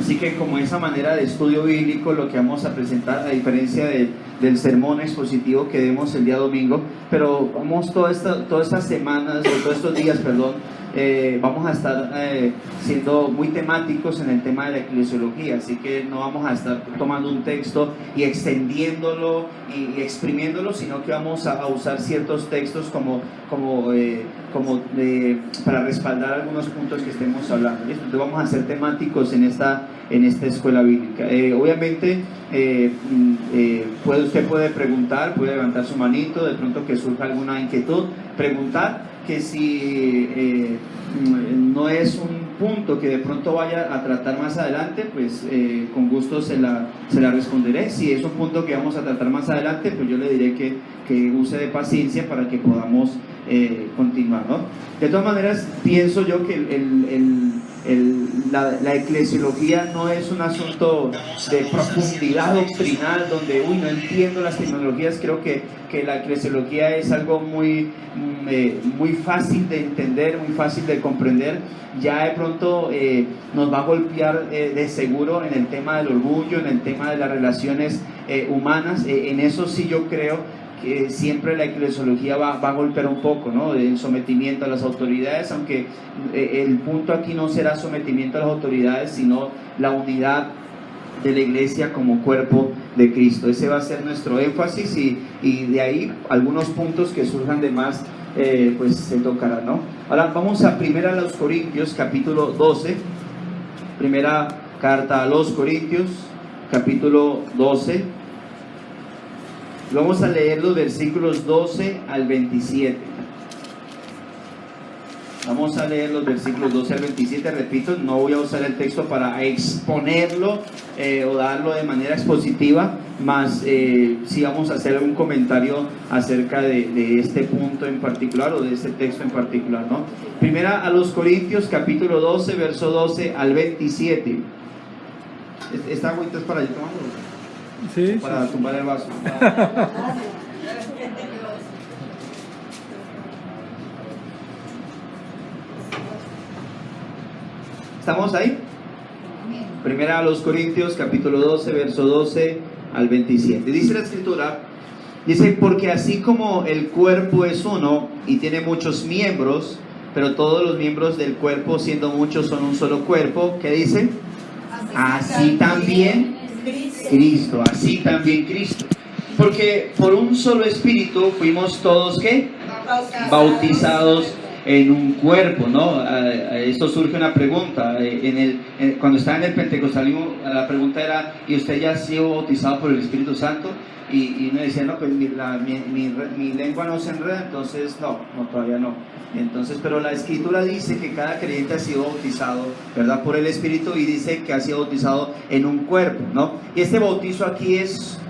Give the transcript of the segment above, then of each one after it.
Así que como esa manera de estudio bíblico, lo que vamos a presentar, a diferencia del sermón expositivo que demos el día domingo, pero vamos todas estas semanas, o todos estos días, vamos a estar siendo muy temáticos en el tema de la eclesiología, así que no vamos a estar tomando un texto y extendiéndolo y exprimiéndolo, sino que vamos a usar ciertos textos para respaldar algunos puntos que estemos hablando. ¿Listo? Entonces vamos a ser temáticos en esta escuela bíblica. Obviamente usted puede preguntar, puede levantar su manito, de pronto que surja alguna inquietud, preguntar, que si no es un punto que de pronto vaya a tratar más adelante, pues con gusto se la responderé. Si es un punto que vamos a tratar más adelante, pues yo le diré que use de paciencia para que podamos continuar, ¿no? De todas maneras, pienso yo que la eclesiología no es un asunto de profundidad doctrinal donde, no entiendo las terminologías. Creo que la eclesiología es algo muy fácil de entender, muy fácil de comprender. Ya de pronto nos va a golpear de seguro en el tema del orgullo, en el tema de las relaciones humanas. En eso sí yo creo que siempre la eclesiología va a golpear un poco, ¿no? El sometimiento a las autoridades, aunque el punto aquí no será sometimiento a las autoridades, sino la unidad de la iglesia como cuerpo de Cristo. Ese va a ser nuestro énfasis, y de ahí algunos puntos que surjan de más, pues se tocarán, ¿no? Ahora vamos a 1 Corintios capítulo 12, primera carta a los Corintios capítulo 12. Vamos a leer los versículos 12 al 27. Vamos a leer los versículos 12 al 27. Repito, no voy a usar el texto para exponerlo o darlo de manera expositiva, más sí vamos a hacer un comentario acerca de este punto en particular, o de este texto en particular, ¿no? Primera a los Corintios, capítulo 12, verso 12 al 27. ¿Esta agüita es para yo tomarlo? Sí, para tumbar el vaso. ¿Estamos ahí? Primera a los Corintios, capítulo 12, verso 12 al 27. Dice la escritura, dice: porque así como el cuerpo es uno y tiene muchos miembros, pero todos los miembros del cuerpo, siendo muchos, son un solo cuerpo, ¿qué dice? Así también Cristo, así también Cristo. Porque por un solo espíritu fuimos todos, ¿qué? Bautizados en un cuerpo, ¿no? Esto surge una pregunta. Cuando estaba en el pentecostalismo, la pregunta era: ¿y usted ya ha sido bautizado por el Espíritu Santo? Y uno decía: no, pues mi lengua no se enreda, entonces no, todavía no. Entonces, pero la escritura dice que cada creyente ha sido bautizado, ¿verdad?, por el Espíritu, y dice que ha sido bautizado en un cuerpo, ¿no? Y este bautizo aquí es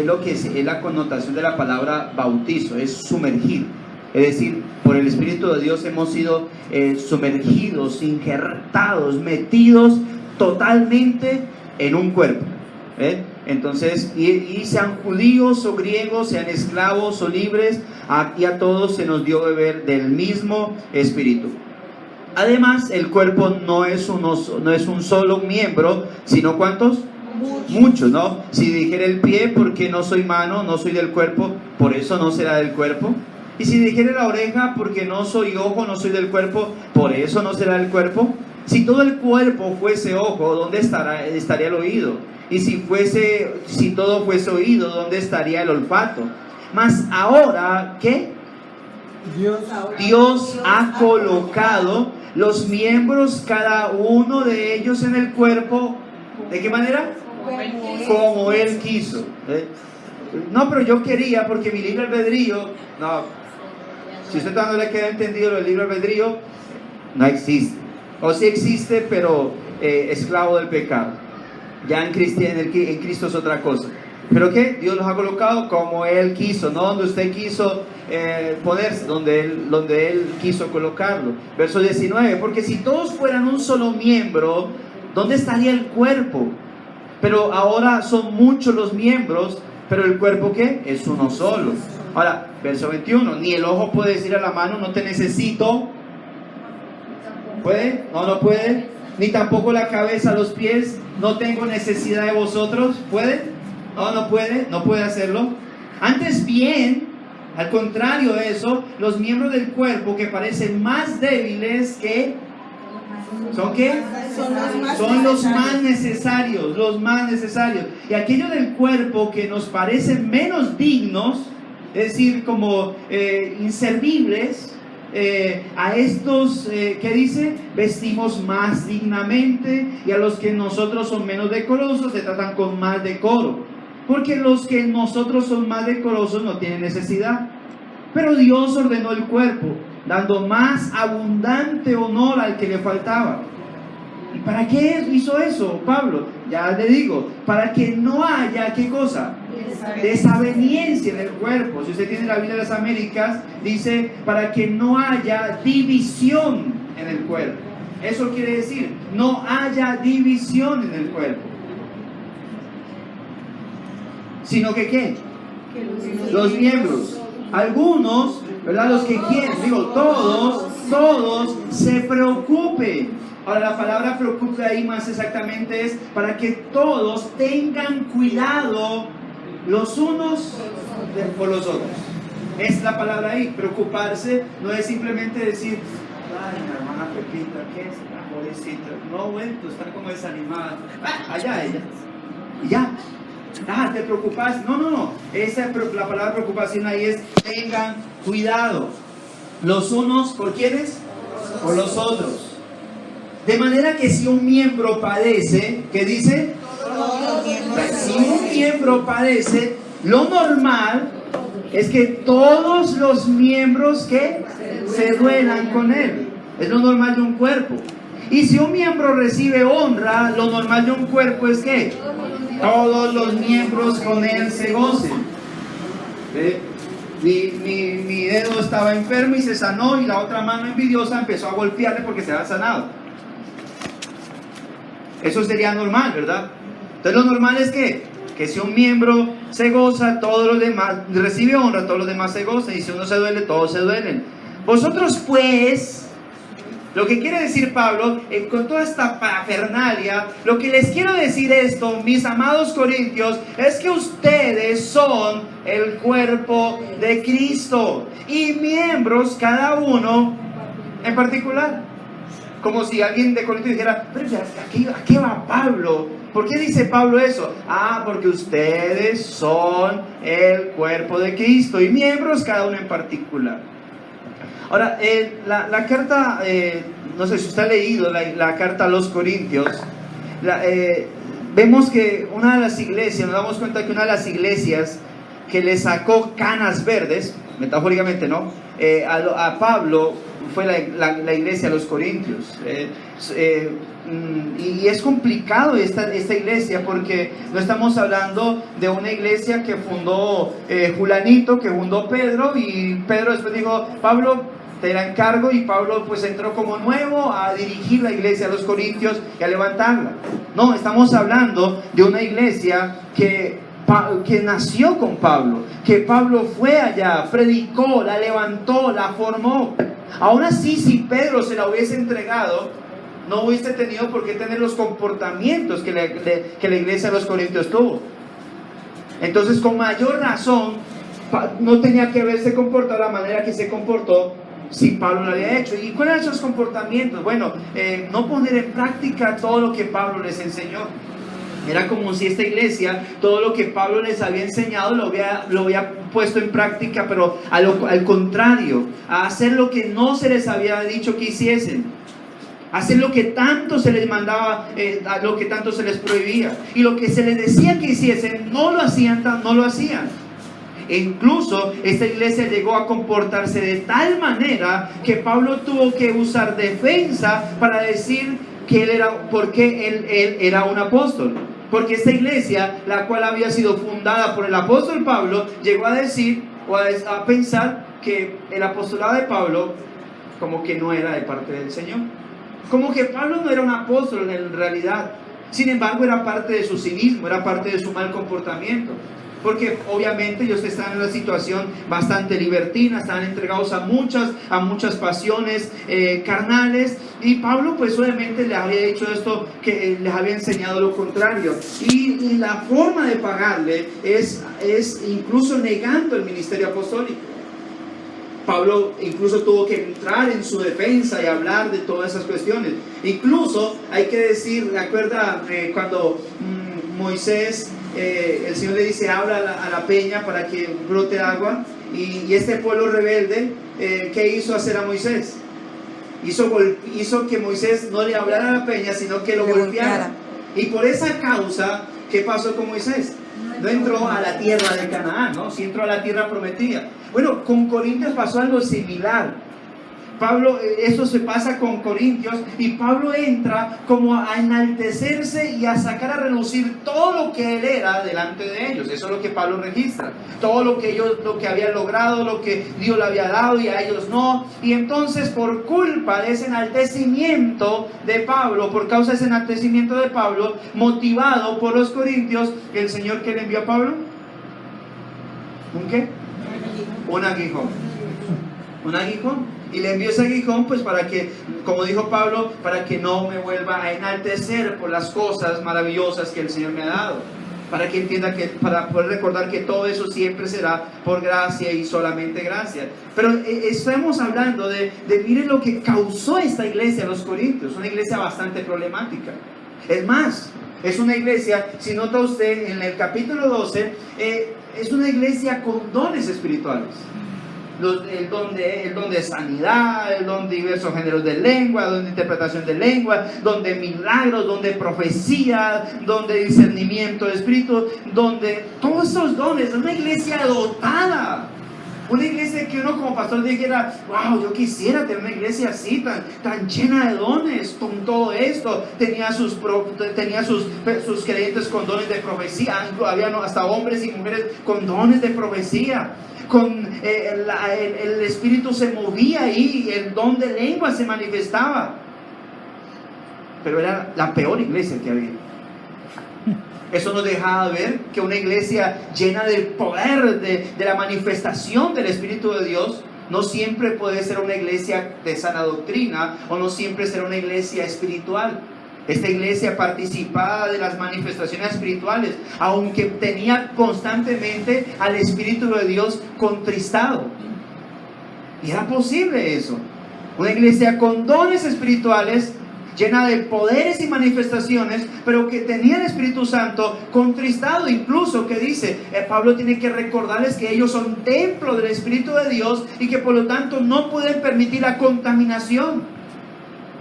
lo que es la connotación de la palabra bautizo, es sumergir. Es decir, por el Espíritu de Dios hemos sido sumergidos, injertados, metidos totalmente en un cuerpo. Entonces, y sean judíos o griegos, sean esclavos o libres, y a todos se nos dio beber del mismo Espíritu. Además, el cuerpo no es un solo miembro, sino ¿cuántos? Muchos, ¿no? Si dijera el pie: porque no soy mano, no soy del cuerpo, por eso no será del cuerpo. Y si dijera la oreja: porque no soy ojo, no soy del cuerpo, por eso no será del cuerpo. Si todo el cuerpo fuese ojo, ¿dónde estaría el oído? Y si todo fuese oído, ¿dónde estaría el olfato? Mas ahora, ¿qué? Dios ha colocado los miembros, cada uno de ellos, en el cuerpo. ¿De qué manera? Como Él quiso. No, pero yo quería, porque mi libre albedrío. No, si usted no le queda entendido lo del libre albedrío, no existe. O sí existe, pero esclavo del pecado. Ya en Cristo es otra cosa. ¿Pero qué? Dios los ha colocado como Él quiso, no donde usted quiso ponerse, donde Él quiso colocarlo. Verso 19: porque si todos fueran un solo miembro, ¿dónde estaría el cuerpo? Pero ahora son muchos los miembros, pero el cuerpo, ¿qué? Es uno solo. Ahora, verso 21: ni el ojo puede decir a la mano: no te necesito. ¿Puede? No puede. ni tampoco la cabeza a los pies, no tengo necesidad de vosotros. ¿Puede? No puede hacerlo. Antes bien, al contrario de eso, los miembros del cuerpo que parecen más débiles que... ¿Son qué? Son los más necesarios, los más necesarios. Y aquellos del cuerpo que nos parecen menos dignos, es decir, como inservibles, a estos, ¿qué dice? Vestimos más dignamente, y a los que nosotros son menos decorosos se tratan con más decoro. Porque los que nosotros son más decorosos no tienen necesidad. Pero Dios ordenó el cuerpo, dando más abundante honor al que le faltaba. ¿Y para qué hizo eso Pablo? Ya le digo, para que no haya, ¿qué cosa? Desaveniencia en el cuerpo. Si usted tiene la Biblia de las Américas, dice, para que no haya división en el cuerpo. Eso quiere decir, no haya división en el cuerpo. Sino que ¿qué? Los miembros. Algunos, ¿verdad? Los que quieren, digo, todos se preocupen. Ahora la palabra preocupe ahí más exactamente es para que todos tengan cuidado los unos por los otros. Es la palabra ahí, preocuparse no es simplemente decir, ay, mi hermana Pepita, ¿qué es? La pobrecita, no, bueno, está como desanimada, allá ella, y ya. Te preocupas. No. La palabra preocupación ahí es tengan cuidado. Los unos, ¿por quiénes? Por los otros. De manera que si un miembro padece, ¿qué dice? Si un miembro padece, lo normal es que todos los miembros que se duelan con él. Es lo normal de un cuerpo. Y si un miembro recibe honra, lo normal de un cuerpo es que todos los miembros con él se gocen. Mi dedo estaba enfermo y se sanó, y la otra mano envidiosa empezó a golpearle porque se había sanado. Eso sería normal, ¿verdad? Entonces lo normal es que si un miembro se goza, todos los demás recibe honra, todos los demás se gozan, y si uno se duele, todos se duelen. Vosotros pues, lo que quiere decir Pablo, con toda esta parafernalia, lo que les quiero decir esto, mis amados corintios, es que ustedes son el cuerpo de Cristo y miembros cada uno en particular. Como si alguien de Corinto dijera, pero ¿a qué va Pablo? ¿Por qué dice Pablo eso? Porque ustedes son el cuerpo de Cristo y miembros cada uno en particular. Ahora, la carta, no sé si usted ha leído la carta a los Corintios, vemos que una de las iglesias, nos damos cuenta que una de las iglesias que le sacó canas verdes, metafóricamente, ¿no? A Pablo fue la iglesia de los Corintios. Y es complicado esta iglesia, porque no estamos hablando de una iglesia que fundó Julanito, que fundó Pedro, y Pedro después dijo, Pablo, te la encargo, y Pablo pues entró como nuevo a dirigir la iglesia de los Corintios y a levantarla. No, estamos hablando de una iglesia que nació con Pablo, que Pablo fue allá, predicó, la levantó, la formó. Aún así, si Pedro se la hubiese entregado, no hubiese tenido por qué tener los comportamientos que la iglesia de los Corintios tuvo. Entonces, con mayor razón, no tenía que haberse comportado de la manera que se comportó si Pablo lo había hecho. ¿Y cuáles eran esos comportamientos? Bueno, no poner en práctica todo lo que Pablo les enseñó. Era como si esta iglesia, todo lo que Pablo les había enseñado lo había puesto en práctica, pero al contrario, a hacer lo que no se les había dicho que hiciesen, hacer lo que tanto se les mandaba, lo que tanto se les prohibía, y lo que se les decía que hiciesen, no lo hacían. E incluso esta iglesia llegó a comportarse de tal manera que Pablo tuvo que usar defensa para decir que por qué él era un apóstol. Porque esta iglesia, la cual había sido fundada por el apóstol Pablo, llegó a decir o a pensar que el apostolado de Pablo como que no era de parte del Señor. Como que Pablo no era un apóstol en realidad. Sin embargo, era parte de su cinismo, era parte de su mal comportamiento. porque obviamente ellos están en una situación bastante libertina, están entregados a muchas pasiones carnales, y Pablo pues obviamente les había dicho esto, que les había enseñado lo contrario, y la forma de pagarle es incluso negando el ministerio apostólico. Pablo incluso tuvo que entrar en su defensa y hablar de todas esas cuestiones. Incluso hay que decir, ¿recuerda cuando Moisés, el Señor le dice, habla a la peña para que brote agua? Y este pueblo rebelde, ¿qué hizo hacer a Moisés? Hizo que Moisés no le hablara a la peña, sino que lo golpeara. Y por esa causa, ¿qué pasó con Moisés? No entró a la tierra de Canaán, ¿no? Sí entró a la tierra prometida. Bueno, con Corintios pasó algo similar. Pablo, eso se pasa con Corintios, y Pablo entra como a enaltecerse y a sacar a relucir todo lo que él era delante de ellos. Eso es lo que Pablo registra, todo lo que habían logrado, lo que Dios le había dado y a ellos no. Y entonces, por culpa de ese enaltecimiento de Pablo, por causa de ese enaltecimiento de Pablo, motivado por los corintios, el Señor, ¿qué le envió a Pablo? ¿Un qué? Un aguijón. Un aguijón. Y le envió ese aguijón pues para que, como dijo Pablo, para que no me vuelva a enaltecer por las cosas maravillosas que el Señor me ha dado. Para que entienda que, para poder recordar que todo eso siempre será por gracia y solamente gracia. Pero estamos hablando de miren lo que causó esta iglesia, los corintios, una iglesia bastante problemática. Es más, es una iglesia, si nota usted en el capítulo 12, es una iglesia con dones espirituales. El don de sanidad, el don de diversos géneros de lengua, don de interpretación de lengua, don de milagros, don de profecía, don de discernimiento de espíritu, donde todos esos dones. Es una iglesia dotada, una iglesia que uno como pastor dijera, wow, yo quisiera tener una iglesia así, tan llena de dones, con todo esto. Tenía sus creyentes con dones de profecía, había hasta hombres y mujeres con dones de profecía. El espíritu se movía ahí y el don de lengua se manifestaba. Pero era la peor iglesia que había. Eso nos dejaba ver que una iglesia llena del poder de la manifestación del Espíritu de Dios no siempre puede ser una iglesia de sana doctrina, o no siempre será una iglesia espiritual. Esta iglesia participaba de las manifestaciones espirituales, aunque tenía constantemente al Espíritu de Dios contristado. Y era posible eso. Una iglesia con dones espirituales, llena de poderes y manifestaciones, pero que tenía el Espíritu Santo contristado. Incluso que dice, Pablo tiene que recordarles que ellos son templo del Espíritu de Dios y que por lo tanto no pueden permitir la contaminación.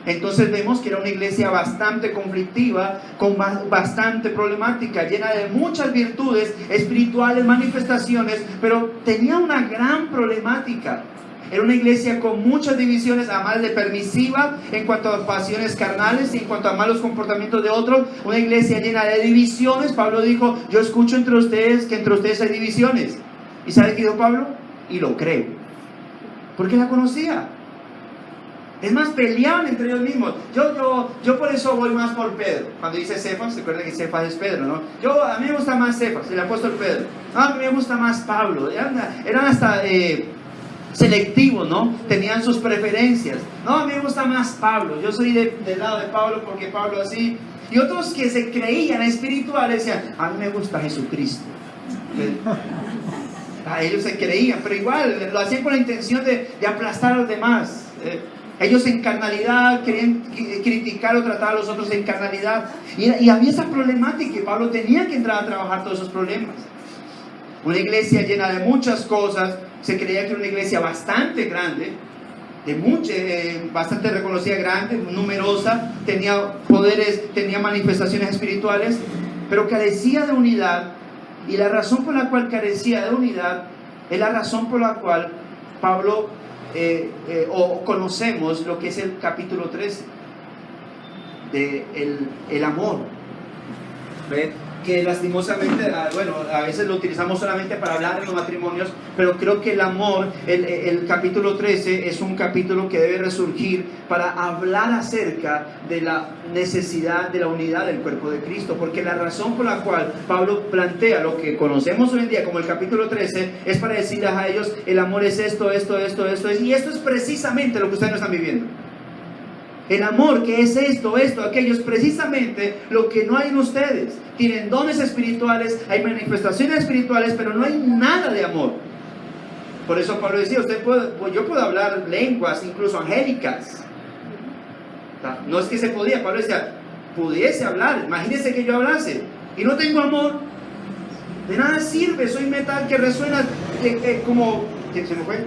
Entonces vemos que era una iglesia bastante conflictiva, con bastante problemática, llena de muchas virtudes espirituales, manifestaciones, pero tenía una gran problemática. Era una iglesia con muchas divisiones, además de permisiva en cuanto a pasiones carnales y en cuanto a malos comportamientos de otros. Una iglesia llena de divisiones. Pablo dijo, yo escucho entre ustedes que entre ustedes hay divisiones. ¿Y sabe qué dijo Pablo? Y lo creo, porque la conocía. Es más, peleaban entre ellos mismos. Yo por eso voy más por Pedro. Cuando dice Cefas, se acuerdan que Cefas es Pedro, ¿no? A mí me gusta más Cefas, el apóstol Pedro. A mí me gusta más Pablo. Eran hasta selectivos, ¿no? Tenían sus preferencias. No, a mí me gusta más Pablo. Yo soy del lado de Pablo porque Pablo así. Y otros que se creían espirituales decían, a mí me gusta Jesucristo. Ellos se creían, pero igual lo hacían con la intención de aplastar a los demás. Ellos en carnalidad querían criticar o tratar a los otros en carnalidad. Y había esa problemática, y Pablo tenía que entrar a trabajar todos esos problemas. Una iglesia llena de muchas cosas. Se creía que era una iglesia bastante grande, bastante reconocida, grande, numerosa, tenía poderes, tenía manifestaciones espirituales, pero carecía de unidad. Y la razón por la cual carecía de unidad es la razón por la cual Pablo o conocemos lo que es el capítulo 13 de el amor. ¿Ve? que lastimosamente, bueno, a veces lo utilizamos solamente para hablar en los matrimonios, pero creo que el amor, el capítulo 13 es un capítulo que debe resurgir para hablar acerca de la necesidad de la unidad del cuerpo de Cristo, porque la razón por la cual Pablo plantea lo que conocemos hoy en día como el capítulo 13 es para decirles a ellos, el amor es esto, y esto es precisamente lo que ustedes no están viviendo. El amor, que es esto, aquello, es precisamente lo que no hay en ustedes. Tienen dones espirituales, hay manifestaciones espirituales, pero no hay nada de amor. Por eso Pablo decía, yo puedo hablar lenguas, incluso angélicas. No es que se podía, Pablo decía, pudiese hablar, imagínense que yo hablase, y no tengo amor, de nada sirve, soy metal que resuena como, ¿se me fue?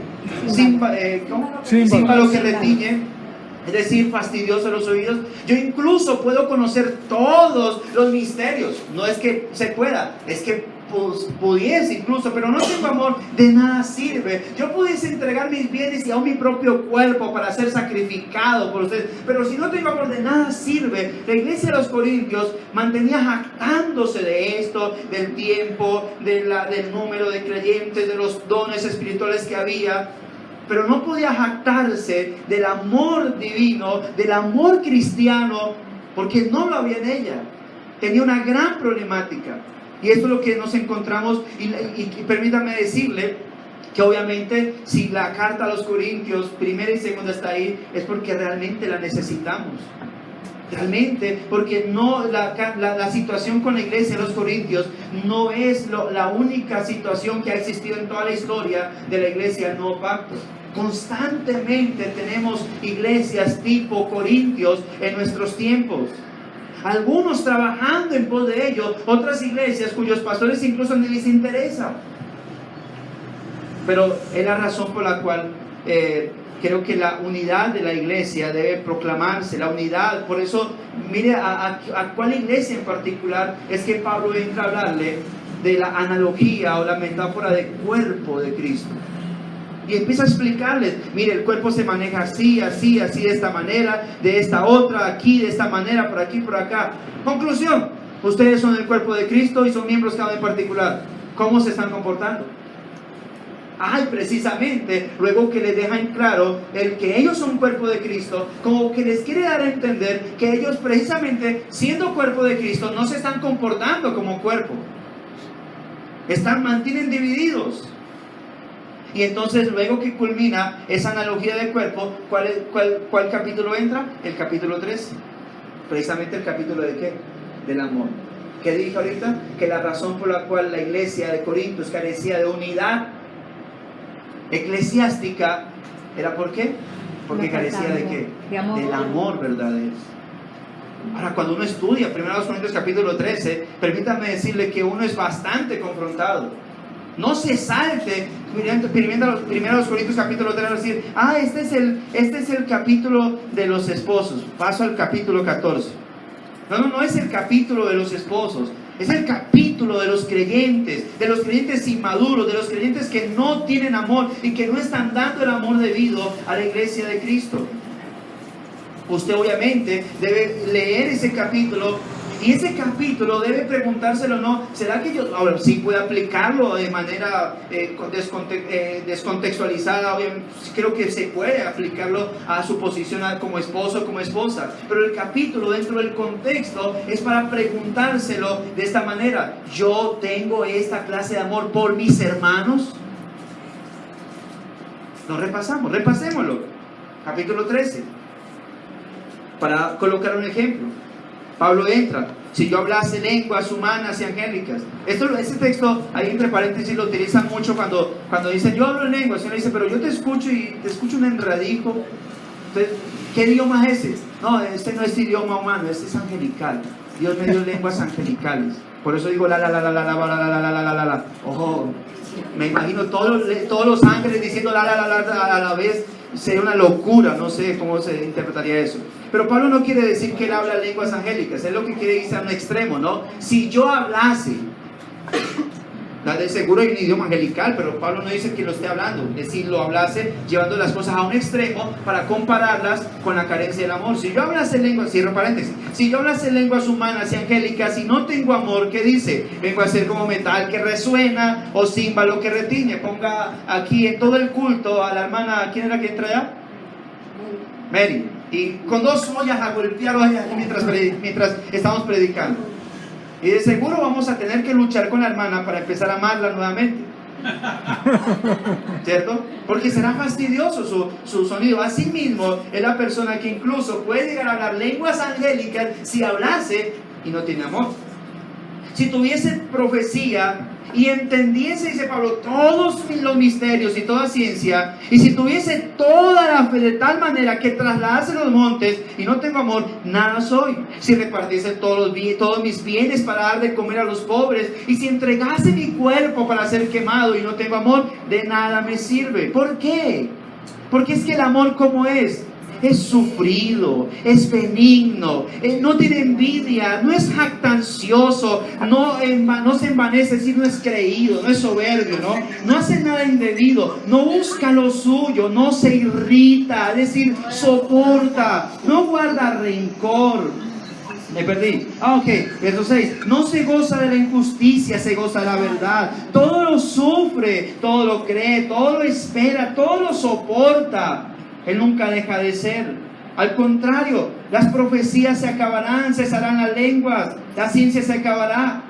Címbalo que retiñe. Es decir, fastidioso a los oídos. Yo incluso puedo conocer todos los misterios. No es que se pueda, es que pudiese incluso, pero no tengo amor, de nada sirve. Yo pudiese entregar mis bienes y aún mi propio cuerpo para ser sacrificado por ustedes, pero si no tengo amor, de nada sirve. La iglesia de los Corintios mantenía jactándose de esto, del tiempo, del número de creyentes, de los dones espirituales que había, pero no podía jactarse del amor divino, del amor cristiano, porque no lo había en ella. Tenía una gran problemática. Y esto es lo que nos encontramos, y permítanme decirle que obviamente si la carta a los Corintios, primera y segunda, está ahí, es porque realmente la necesitamos. Realmente, porque no la situación con la iglesia de los Corintios no es la única situación que ha existido en toda la historia de la iglesia del Nuevo Pacto. Constantemente tenemos iglesias tipo Corintios en nuestros tiempos. Algunos trabajando en pos de ello, otras iglesias cuyos pastores incluso ni les interesa. Pero es la razón por la cual creo que la unidad de la iglesia debe proclamarse, la unidad. Por eso, mire a cuál iglesia en particular es que Pablo entra a hablarle de la analogía o la metáfora del cuerpo de Cristo. Y empieza a explicarles, mire, el cuerpo se maneja así, así, así, de esta manera, de esta otra, aquí, de esta manera, por aquí, por acá. Conclusión, ustedes son el cuerpo de Cristo y son miembros cada uno en particular. ¿Cómo se están comportando? Ay, precisamente, luego que les dejan claro el que ellos son cuerpo de Cristo, como que les quiere dar a entender que ellos precisamente, siendo cuerpo de Cristo, no se están comportando como cuerpo. Mantienen divididos. Y entonces luego que culmina esa analogía del cuerpo, ¿cuál capítulo entra? El capítulo 13. Precisamente el capítulo de ¿qué? Del amor. ¿Qué dije ahorita? Que la razón por la cual la iglesia de Corintios carecía de unidad eclesiástica era ¿por qué? Porque carecía de ¿qué? Del amor verdadero. Ahora, cuando uno estudia 1 Corintios capítulo 13, permítanme decirle que uno es bastante confrontado. No se salte, primero los Corintios capítulo 3, decir, este es el capítulo de los esposos. Paso al capítulo 14. No es el capítulo de los esposos. Es el capítulo de los creyentes inmaduros, de los creyentes que no tienen amor y que no están dando el amor debido a la iglesia de Cristo. Usted obviamente debe leer ese capítulo. Y ese capítulo debe preguntárselo, ¿no? ¿Será que yo ahora sí puedo aplicarlo de manera descontextualizada? Obviamente, creo que se puede aplicarlo a su posición como esposo o como esposa. Pero el capítulo dentro del contexto es para preguntárselo de esta manera. ¿Yo tengo esta clase de amor por mis hermanos? Nos repasémoslo. Capítulo 13. Para colocar un ejemplo. Pablo entra, si yo hablase lenguas humanas y angélicas. Este texto, ahí entre paréntesis, lo utilizan mucho cuando dicen, yo hablo en lenguas. Y uno dice, pero yo te escucho y te escucho un enradijo. Entonces, ¿qué idioma es ese? No, este no es idioma humano, este es angelical. Dios me dio lenguas angelicales. Por eso digo la. Ojo, me imagino todos los ángeles diciendo la a la vez. Sería una locura, no sé cómo se interpretaría eso. Pero Pablo no quiere decir que él habla lenguas angélicas, es lo que quiere irse a un extremo, ¿no? Si yo hablase, De seguro hay un idioma angelical, pero Pablo no dice que lo esté hablando. Es decir, lo hablase llevando las cosas a un extremo para compararlas con la carencia del amor. Si yo hablase lenguas, cierro paréntesis, si yo hablase lenguas humanas y angélicas y no tengo amor, ¿qué dice? Vengo a ser como metal que resuena o címbalo que retiñe. Ponga aquí en todo el culto a la hermana, ¿quién era que entra allá? Mary. Y con 2 ollas a golpear mientras estamos predicando. Y de seguro vamos a tener que luchar con la hermana para empezar a amarla nuevamente. ¿Cierto? Porque será fastidioso su sonido. Asimismo, es la persona que incluso puede llegar a hablar lenguas angélicas si hablase y no tiene amor. Si tuviese profecía y entendiese, dice Pablo, todos los misterios y toda ciencia, y si tuviese toda la fe de tal manera que trasladase los montes y no tengo amor, nada soy. Si repartiese todos mis bienes para dar de comer a los pobres, y si entregase mi cuerpo para ser quemado y no tengo amor, de nada me sirve. ¿Por qué? Porque es que el amor, ¿cómo es? Es sufrido, es benigno, no tiene envidia, no es jactancioso, no se envanece, es decir, no es creído, no es soberbio, no hace nada indebido, no busca lo suyo, no se irrita, es decir, soporta, no guarda rencor. Me perdí. Ok, verso 6. No se goza de la injusticia, se goza de la verdad. Todo lo sufre, todo lo cree, todo lo espera, todo lo soporta. Él nunca deja de ser. Al contrario, las profecías se acabarán, cesarán las lenguas, la ciencia se acabará.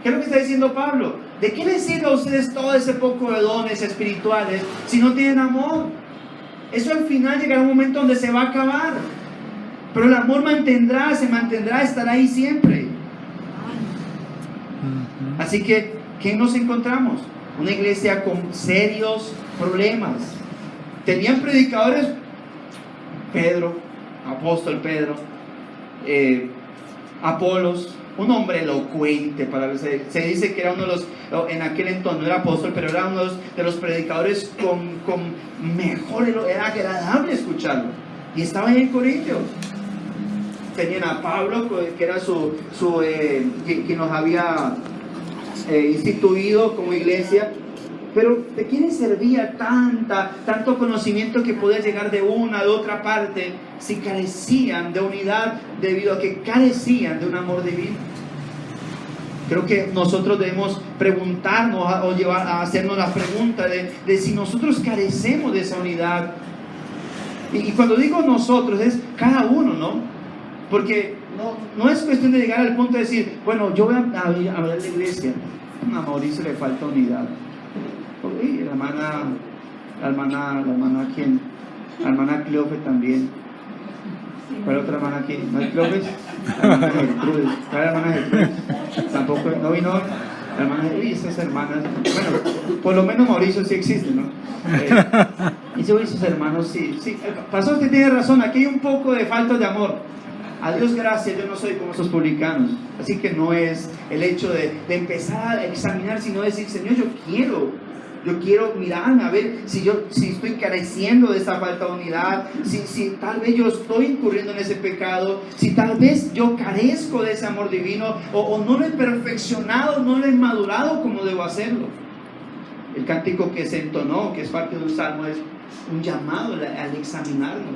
¿Qué es lo que está diciendo Pablo? ¿De qué les sirve a ustedes todo ese poco de dones espirituales si no tienen amor? Eso al final llegará un momento donde se va a acabar. Pero el amor se mantendrá, estará ahí siempre. Así que, ¿qué nos encontramos? Una iglesia con serios problemas. Tenían predicadores, Pedro, apóstol Pedro, Apolos, un hombre elocuente, se dice que era uno de los, en aquel entonces no era apóstol, pero era uno de los predicadores con mejor, era agradable escucharlo. Y estaba ahí en Corintios. Tenían a Pablo, que era que nos había instituido como iglesia. Pero ¿de quién servía tanto conocimiento que podía llegar de una de otra parte si carecían de unidad debido a que carecían de un amor divino? Creo que nosotros debemos preguntarnos o llevar a hacernos la pregunta de si nosotros carecemos de esa unidad. Y cuando digo nosotros es cada uno, ¿no? Porque no es cuestión de llegar al punto de decir, bueno, yo voy a ver la iglesia. A Mauricio le falta unidad. La hermana Cleofe también. ¿Cuál otra hermana aquí? ¿No es Cleofe? La hermana Gertrudes. ¿Cuál hermana Gertrudes? Tampoco, no vino. La hermana Gertrudes, esas hermanas. Bueno, por lo menos Mauricio sí existe, ¿no? Y sus hermanos sí. Pastor, usted tiene razón, aquí hay un poco de falta de amor. A Dios gracias, yo no soy como esos publicanos. Así que no es el hecho de empezar a examinar, sino decir, Señor, yo quiero mirarme a ver si estoy careciendo de esa falta de unidad, si tal vez yo estoy incurriendo en ese pecado, si tal vez yo carezco de ese amor divino o no lo he perfeccionado, no lo he madurado como debo hacerlo. El cántico que se entonó, que es parte de un salmo, es un llamado al examinarnos.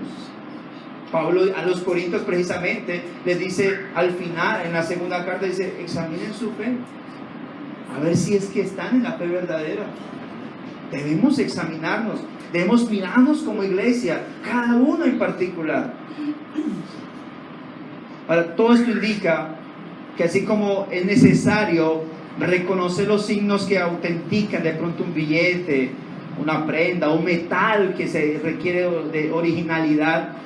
Pablo a los Corintios precisamente les dice al final, en la segunda carta, dice, examinen su fe, a ver si es que están en la fe verdadera. Debemos examinarnos, debemos mirarnos como iglesia, cada uno en particular. Ahora, todo esto indica que así como es necesario reconocer los signos que autentican de pronto un billete, una prenda, un metal que se requiere de originalidad,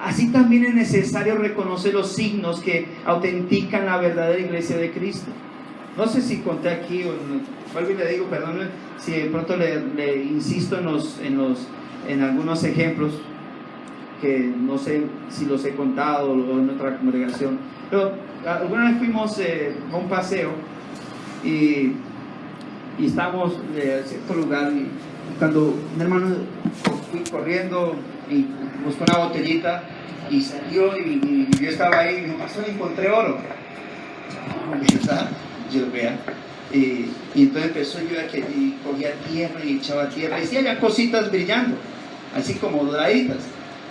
así también es necesario reconocer los signos que autentican la verdadera iglesia de Cristo. No sé si conté aquí o vuelvo y le digo, perdón, si de pronto le insisto en algunos ejemplos que no sé si los he contado o en otra congregación. Pero alguna vez fuimos a un paseo y estábamos en cierto lugar y cuando un hermano fui corriendo y buscó una botellita y salió y yo estaba ahí y me dijo, pastor, encontré oro. ¿Verdad? Yo vea. Y entonces empezó yo y cogía tierra y echaba tierra, y sí había cositas brillando, así como doraditas.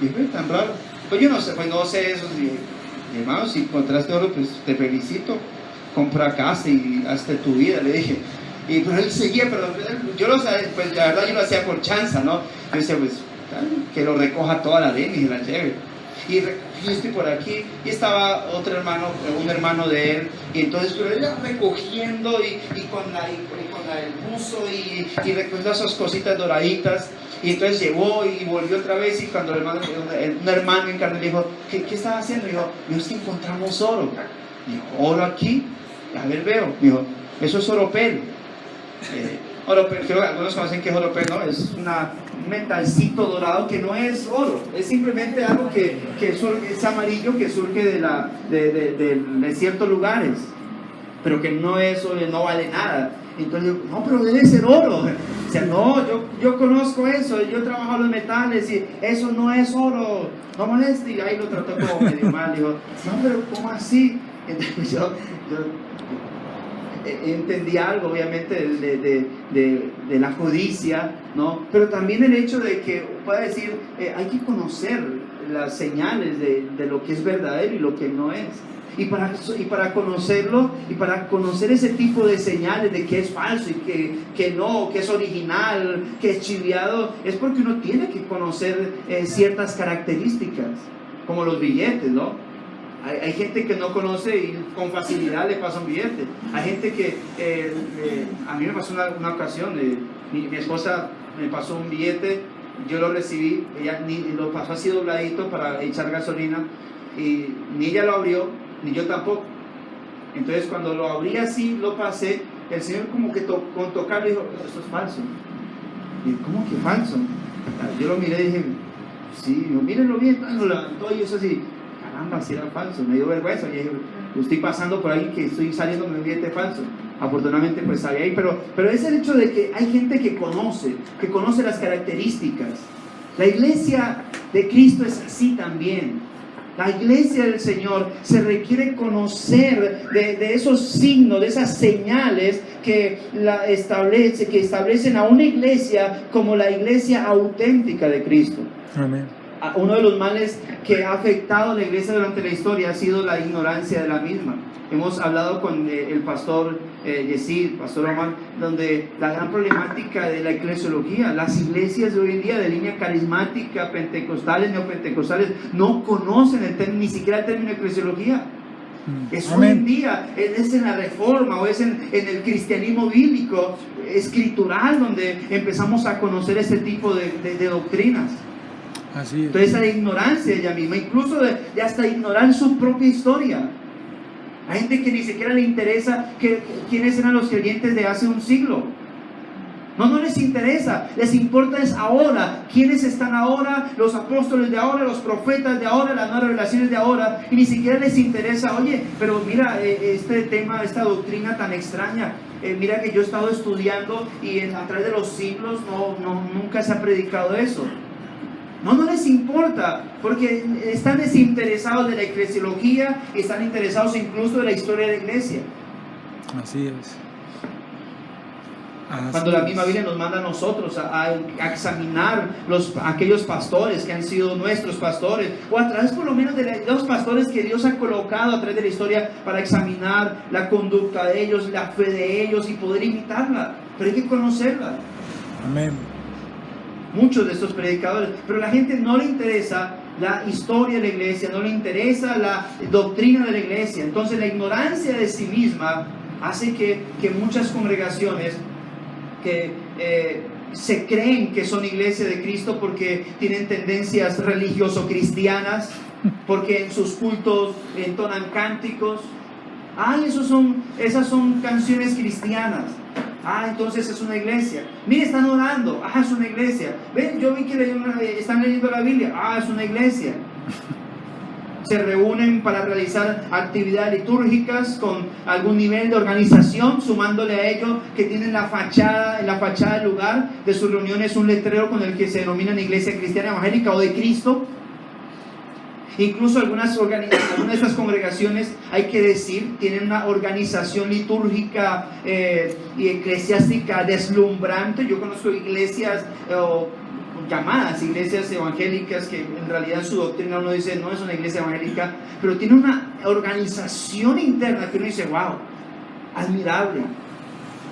Y fue tan raro. Pues yo no sé eso. Hermano, si encontraste oro, pues te felicito, compra casa y hazte tu vida, le dije. Pero él seguía, pero yo lo sabía, pues la verdad yo lo hacía por chanza, ¿no? Yo decía, pues que lo recoja toda la arena y se la lleve. Y estoy por aquí, y estaba otro hermano, un hermano de él, y entonces pero él iba recogiendo y con el buzo y recogiendo esas cositas doraditas, y entonces llegó y volvió otra vez, y cuando un hermano en carne le dijo, ¿qué estaba haciendo? Y dijo, es que encontramos oro. Dijo, ¿oro aquí? A ver, veo. Dijo, eso es oropel. Oropel, creo que algunos conocen que es oropel, ¿no? Es un metalcito dorado que no es oro, es simplemente algo que es amarillo, que surge de ciertos lugares, pero que no vale nada. Entonces, no, pero debe ser oro. O sea, no, yo conozco eso, yo he trabajado los metales y eso no es oro, no moleste. Y ahí lo trató como medio mal, dijo, no, pero ¿cómo así? Entonces yo entendí algo, obviamente, de la codicia, ¿no? Pero también el hecho de que, pueda decir, hay que conocer las señales de lo que es verdadero y lo que no es. Y para conocerlo, y para conocer ese tipo de señales de que es falso y que no, que es original, que es chiviado, es porque uno tiene que conocer ciertas características, como los billetes, ¿no? Hay gente que no conoce y con facilidad le pasa un billete. Hay gente que, a mí me pasó una ocasión, mi esposa me pasó un billete, yo lo recibí, ella lo pasó así dobladito para echar gasolina, y ni ella lo abrió, ni yo tampoco. Entonces cuando lo abrí así, lo pasé, el Señor como que con tocarlo dijo, esto es falso. Y ¿cómo que falso? Yo lo miré y dije, sí, mírenlo bien, lo levantó y eso así. Caramba, si era falso, me dio vergüenza. Y dije, estoy pasando por ahí que estoy saliendo con un billete falso. Afortunadamente pues salí ahí, pero es el hecho de que hay gente que conoce las características. La iglesia de Cristo es así también. La iglesia del Señor se requiere conocer de esos signos, de esas señales que establecen a una iglesia como la iglesia auténtica de Cristo. Amén. Uno de los males que ha afectado a la iglesia durante la historia ha sido la ignorancia de la misma. Hemos hablado con el pastor Yesid, pastor Omar, donde la gran problemática de la eclesiología, las iglesias de hoy en día de línea carismática, pentecostales, neopentecostales, no conocen ni siquiera el término eclesiología. Es hoy en día, es en la reforma o es en el cristianismo bíblico, escritural, donde empezamos a conocer este tipo de doctrinas. Así es. Entonces la ignorancia ella misma, incluso de hasta ignorar su propia historia. Hay gente que ni siquiera le interesa quiénes eran los creyentes de hace un siglo. No les interesa, les importa es ahora, quiénes están ahora, los apóstoles de ahora, los profetas de ahora, las nuevas revelaciones de ahora, y ni siquiera les interesa, oye, pero mira este tema, esta doctrina tan extraña, mira que yo he estado estudiando y a través de los siglos nunca se ha predicado eso. No les importa, porque están desinteresados de la eclesiología y están interesados incluso de la historia de la iglesia. Así es. Cuando la misma Biblia nos manda a nosotros a examinar aquellos pastores que han sido nuestros pastores, o a través por lo menos de los pastores que Dios ha colocado a través de la historia para examinar la conducta de ellos, la fe de ellos y poder imitarla, pero hay que conocerla. Amén. Muchos de estos predicadores, pero a la gente no le interesa la historia de la iglesia, no le interesa la doctrina de la iglesia. Entonces la ignorancia de sí misma hace que muchas congregaciones que se creen que son iglesia de Cristo porque tienen tendencias religioso-cristianas, porque en sus cultos entonan cánticos. Esas son canciones cristianas. Entonces es una iglesia. Mire, están orando. Es una iglesia. Ven, yo vi que están leyendo la Biblia. Es una iglesia. Se reúnen para realizar actividades litúrgicas con algún nivel de organización, sumándole a ello que tienen en la fachada del lugar de sus reuniones un letrero con el que se denominan Iglesia Cristiana Evangélica o de Cristo. Incluso algunas de estas congregaciones, hay que decir, tienen una organización litúrgica y eclesiástica deslumbrante. Yo conozco iglesias llamadas iglesias evangélicas que en realidad su doctrina uno dice no es una iglesia evangélica, pero tiene una organización interna que uno dice wow, admirable.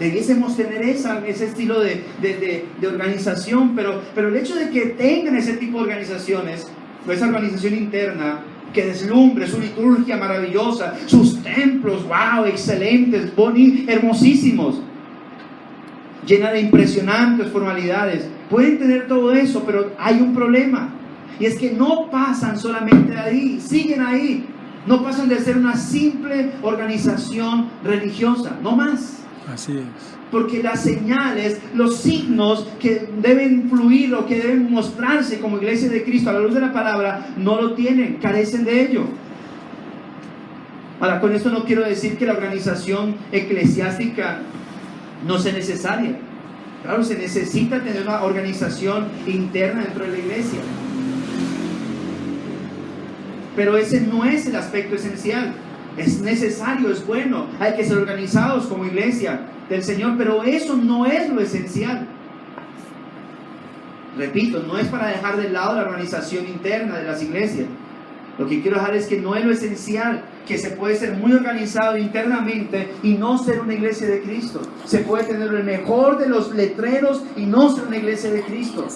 Debiésemos tener ese estilo de organización, pero el hecho de que tengan ese tipo de organizaciones, o esa organización interna que deslumbre, su liturgia maravillosa, sus templos, wow, excelentes, hermosísimos, llena de impresionantes formalidades, pueden tener todo eso, pero hay un problema, y es que no pasan solamente de ahí, siguen ahí, no pasan de ser una simple organización religiosa, no más. Así es. Porque las señales, los signos que deben fluir o que deben mostrarse como iglesia de Cristo a la luz de la palabra, no lo tienen, carecen de ello. Ahora, con esto no quiero decir que la organización eclesiástica no sea necesaria. Claro, se necesita tener una organización interna dentro de la iglesia. Pero ese no es el aspecto esencial. Es necesario, es bueno, hay que ser organizados como iglesia del Señor, pero eso no es lo esencial. Repito, no es para dejar de lado la organización interna de las iglesias. Lo que quiero dejar es que no es lo esencial, que se puede ser muy organizado internamente y no ser una iglesia de Cristo. Se puede tener el mejor de los letreros y no ser una iglesia de Cristo.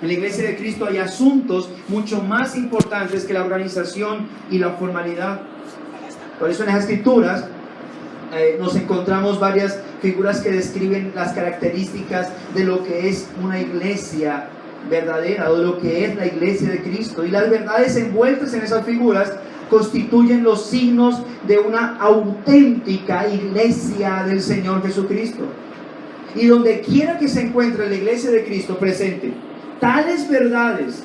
En la iglesia de Cristo hay asuntos mucho más importantes que la organización y la formalidad. Por eso en las Escrituras nos encontramos varias figuras que describen las características de lo que es una iglesia verdadera o de lo que es la iglesia de Cristo. Y las verdades envueltas en esas figuras constituyen los signos de una auténtica iglesia del Señor Jesucristo. Y donde quiera que se encuentre la iglesia de Cristo presente, tales verdades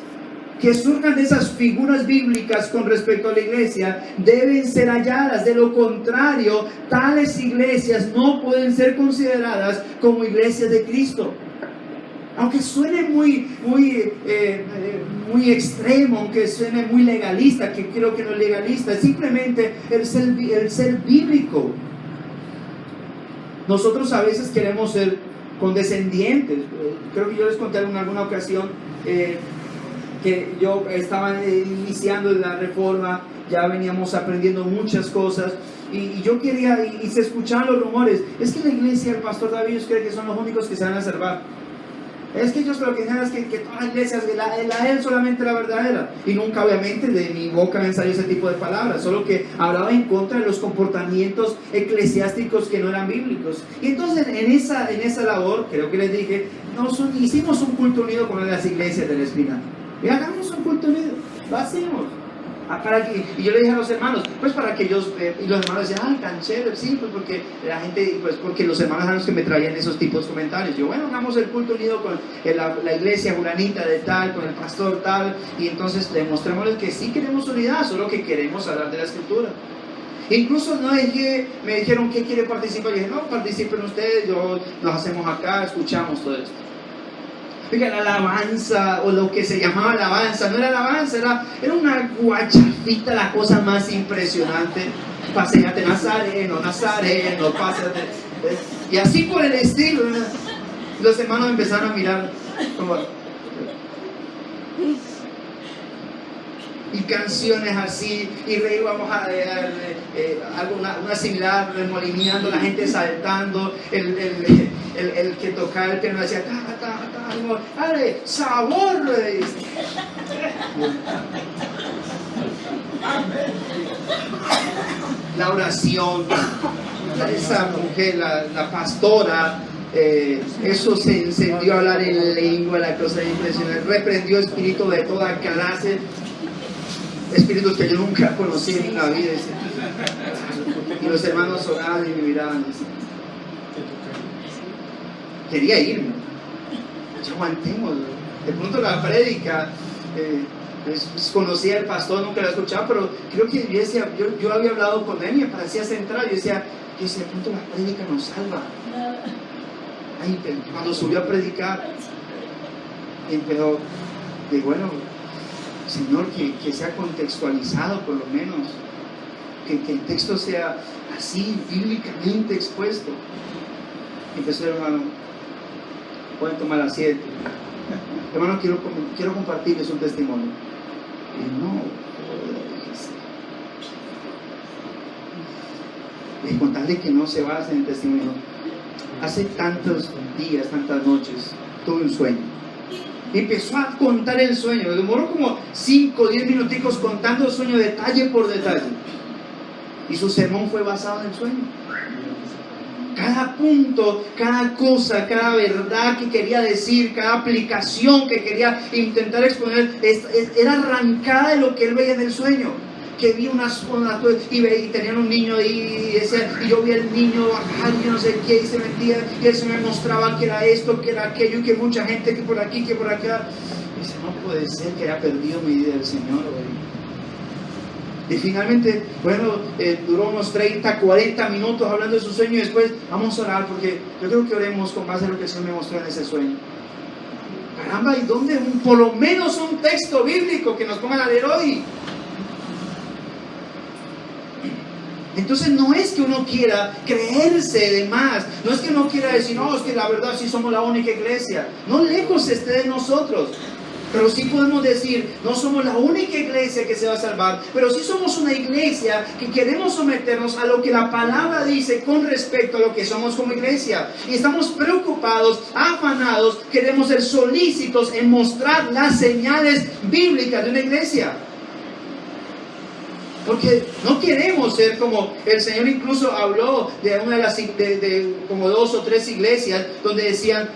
que surjan de esas figuras bíblicas con respecto a la iglesia deben ser halladas. De lo contrario, tales iglesias no pueden ser consideradas como iglesias de Cristo. Aunque suene muy extremo, aunque suene muy legalista, que creo que no es legalista, es simplemente el ser bíblico. Nosotros a veces queremos ser condescendientes. Creo que yo les conté en alguna ocasión que yo estaba iniciando la reforma, ya veníamos aprendiendo muchas cosas y yo quería, y se escuchaban los rumores, es que la iglesia, el pastor David cree que son los únicos que se van a salvar. Es que ellos lo que dicen es que todas las iglesias, la él solamente la verdadera. Y nunca obviamente de mi boca me salió ese tipo de palabras, solo que hablaba en contra de los comportamientos eclesiásticos que no eran bíblicos. Y entonces en esa labor, creo que les dije, hicimos un culto unido con las iglesias del Espinal. Y hagamos un culto unido, lo hacemos. Y yo le dije a los hermanos, pues para que ellos, y los hermanos decían, ay, tan chévere, sí, pues porque la gente, pues porque los hermanos eran los que me traían esos tipos de comentarios. Yo, bueno, hagamos el culto unido con la iglesia fulanita de tal, con el pastor tal, y entonces demostrémosles que sí queremos unidad, solo que queremos hablar de la Escritura. Incluso me dijeron, ¿qué quiere participar? Yo dije, no, participen ustedes, nos hacemos acá, escuchamos todo esto. Oiga, la alabanza, o lo que se llamaba alabanza, no era alabanza, era una guachafita, la cosa más impresionante. Paseate Nazareno, pásate. Y así por el estilo, ¿verdad? Los hermanos empezaron a mirar como... Y canciones así, y íbamos a una similar, remolineando, la gente saltando, el que tocaba el piano decía, ¡dale, sabor! La oración, esa mujer, la pastora, eso se encendió a hablar en lengua, la cosa impresionante, reprendió espíritus de toda clase, espíritus que yo nunca conocí en la vida. Y los hermanos oraban y me miraban. Quería irme. Ya aguantemos. De pronto la prédica, conocía al pastor, nunca la escuchaba, pero creo que yo había hablado con él y me parecía central. Yo decía, de pronto la prédica nos salva. Ay, pero cuando subió a predicar, empezó, y bueno, Señor, que sea contextualizado por lo menos, que el texto sea así, bíblicamente expuesto. Empezó el hermano, pueden tomar asiento. Hermano, quiero compartirles un testimonio. Y no, y contarle que no se basa en el testimonio. Hace tantos días, tantas noches, tuve un sueño. Empezó a contar el sueño. Me demoró como 5 o 10 minuticos contando el sueño detalle por detalle. Y su sermón fue basado en el sueño. Cada punto, cada cosa, cada verdad que quería decir, cada aplicación que quería intentar exponer, era arrancada de lo que él veía en el sueño. Que vi y tenían un niño ahí, y yo vi al niño bajar, y yo no sé qué, y se metía, y él se me mostraba que era esto, que era aquello, y que mucha gente, que por aquí, que por acá. Y dice, no puede ser que haya perdido mi vida del Señor hoy. Y finalmente, bueno, duró unos 30, 40 minutos hablando de su sueño, y después vamos a orar, porque yo creo que oremos con base en lo que el Señor me mostró en ese sueño. Caramba, ¿y dónde? Por lo menos un texto bíblico que nos pongan a leer hoy. Entonces no es que uno quiera creerse de más, no es que uno quiera decir, no, es que la verdad sí somos la única iglesia. No lejos esté de nosotros, pero sí podemos decir, no somos la única iglesia que se va a salvar, pero sí somos una iglesia que queremos someternos a lo que la palabra dice con respecto a lo que somos como iglesia. Y estamos preocupados, afanados, queremos ser solícitos en mostrar las señales bíblicas de una iglesia. Porque no queremos ser como el Señor incluso habló de una de las como 2 o 3 iglesias donde decían,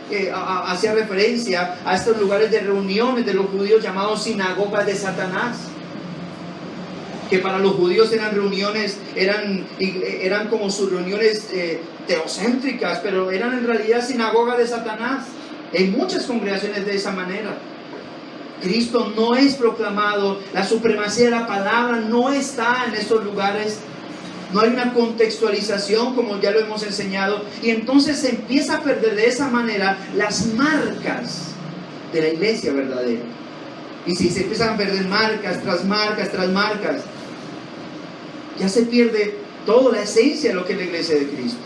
hacía referencia a estos lugares de reuniones de los judíos llamados sinagogas de Satanás. Que para los judíos eran reuniones, eran como sus reuniones teocéntricas, pero eran en realidad sinagogas de Satanás. En muchas congregaciones de esa manera. Cristo no es proclamado, la supremacía de la palabra no está en estos lugares, no hay una contextualización como ya lo hemos enseñado, y entonces se empieza a perder de esa manera las marcas de la iglesia verdadera. Y si se empiezan a perder marcas tras marcas tras marcas, ya se pierde toda la esencia de lo que es la iglesia de Cristo.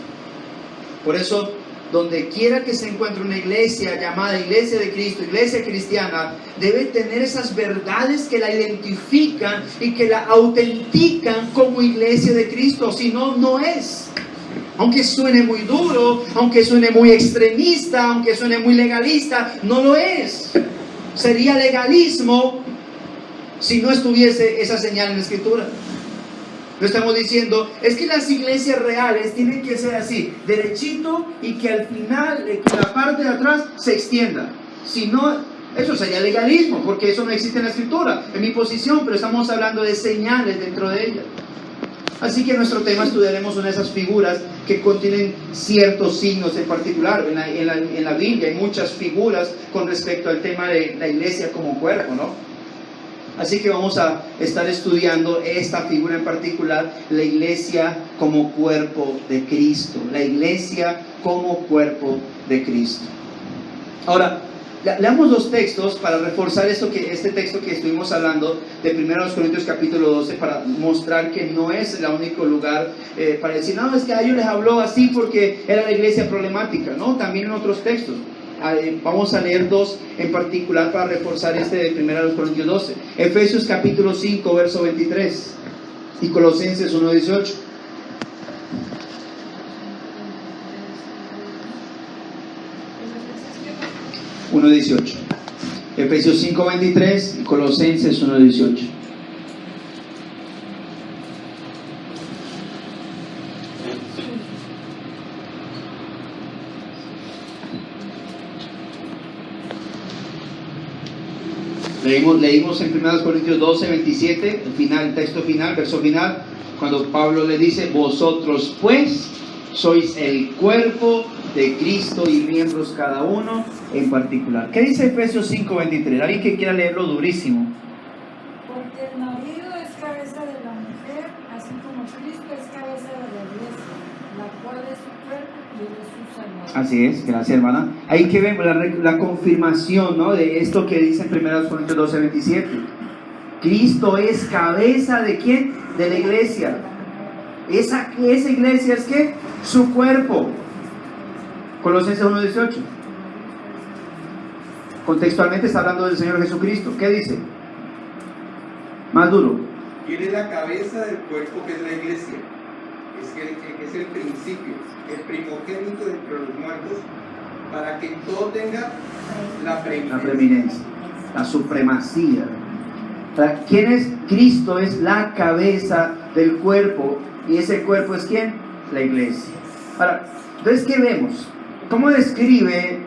Por eso, donde quiera que se encuentre una iglesia llamada Iglesia de Cristo, iglesia cristiana, debe tener esas verdades que la identifican y que la autentican como iglesia de Cristo. Si no, no es. Aunque suene muy duro, aunque suene muy extremista, aunque suene muy legalista, no lo es. Sería legalismo si no estuviese esa señal en la Escritura. No estamos diciendo, es que las iglesias reales tienen que ser así, derechito, y que al final, que la parte de atrás se extienda. Si no, eso sería legalismo, porque eso no existe en la Escritura, en mi posición, pero estamos hablando de señales dentro de ella. Así que en nuestro tema estudiaremos una de esas figuras que contienen ciertos signos en particular. En la Biblia hay muchas figuras con respecto al tema de la iglesia como cuerpo, ¿no? Así que vamos a estar estudiando esta figura en particular, la iglesia como cuerpo de Cristo. La iglesia como cuerpo de Cristo. Ahora, leamos los textos para reforzar este texto que estuvimos hablando de 1 Corintios capítulo 12, para mostrar que no es el único lugar para decir, no, es que a ellos les habló así porque era la iglesia problemática. No, también en otros textos. Vamos a leer 2 en particular para reforzar este de 1 Corintios 12. Efesios capítulo 5, verso 23 y Colosenses 1, 18. Efesios 5, 23 y Colosenses 1, 18. Leímos en 1 Corintios 12, 27, el texto final, verso final, cuando Pablo le dice, vosotros pues sois el cuerpo de Cristo y miembros cada uno en particular. ¿Qué dice Efesios 5, 23? Alguien que quiera leerlo durísimo. Porque el marido es cabeza de la mujer, así como Cristo es cabeza de la iglesia, la cual es su cuerpo y él es su Salvador. Así es, gracias hermana. Ahí que vemos la confirmación, ¿no?, de esto que dice en 1 Corintios 12, 27. Cristo es cabeza ¿de quién? De la iglesia. Esa iglesia es ¿qué? Su cuerpo. Colosenses 1:18. Contextualmente está hablando del Señor Jesucristo. ¿Qué dice? Más duro. Y Él es la cabeza del cuerpo que es la iglesia. Es el principio, el primogénito de entre los muertos, para que todo tenga la preeminencia, la supremacía. ¿Quién es? Cristo es la cabeza del cuerpo. ¿Y ese cuerpo es quién? La iglesia. Ahora, entonces, ¿qué vemos? ¿Cómo describe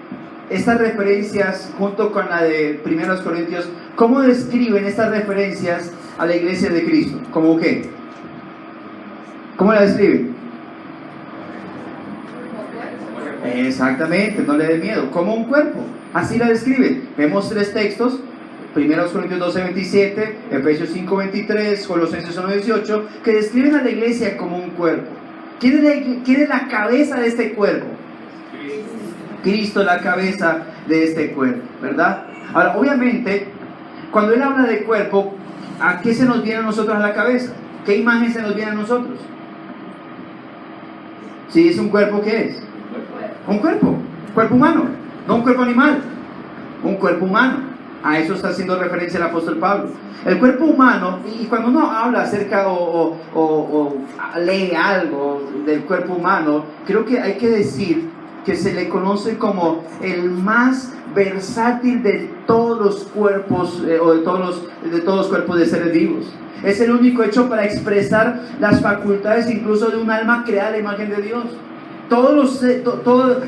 estas referencias junto con la de 1 Corintios? ¿Cómo describen estas referencias a la iglesia de Cristo? ¿Cómo qué? ¿Cómo la describen? Exactamente, no le dé miedo. Como un cuerpo. Así la describen. Vemos 3 textos. 1 Corintios 12:27, Efesios 5:23, Colosenses 1:18, que describen a la iglesia como un cuerpo. ¿Quién es la cabeza de este cuerpo? Cristo es la cabeza de este cuerpo, ¿verdad? Ahora, obviamente, cuando él habla de cuerpo, ¿a qué se nos viene a nosotros a la cabeza? ¿Qué imagen se nos viene a nosotros? Si es un cuerpo, ¿qué es? Un cuerpo humano, no un cuerpo animal, un cuerpo humano. A eso está haciendo referencia el apóstol Pablo. El cuerpo humano, y cuando uno habla acerca o lee algo del cuerpo humano, creo que hay que decir que se le conoce como el más versátil de todos los cuerpos, o de todos los cuerpos de seres vivos. Es el único hecho para expresar las facultades incluso de un alma creada a la imagen de Dios. Todos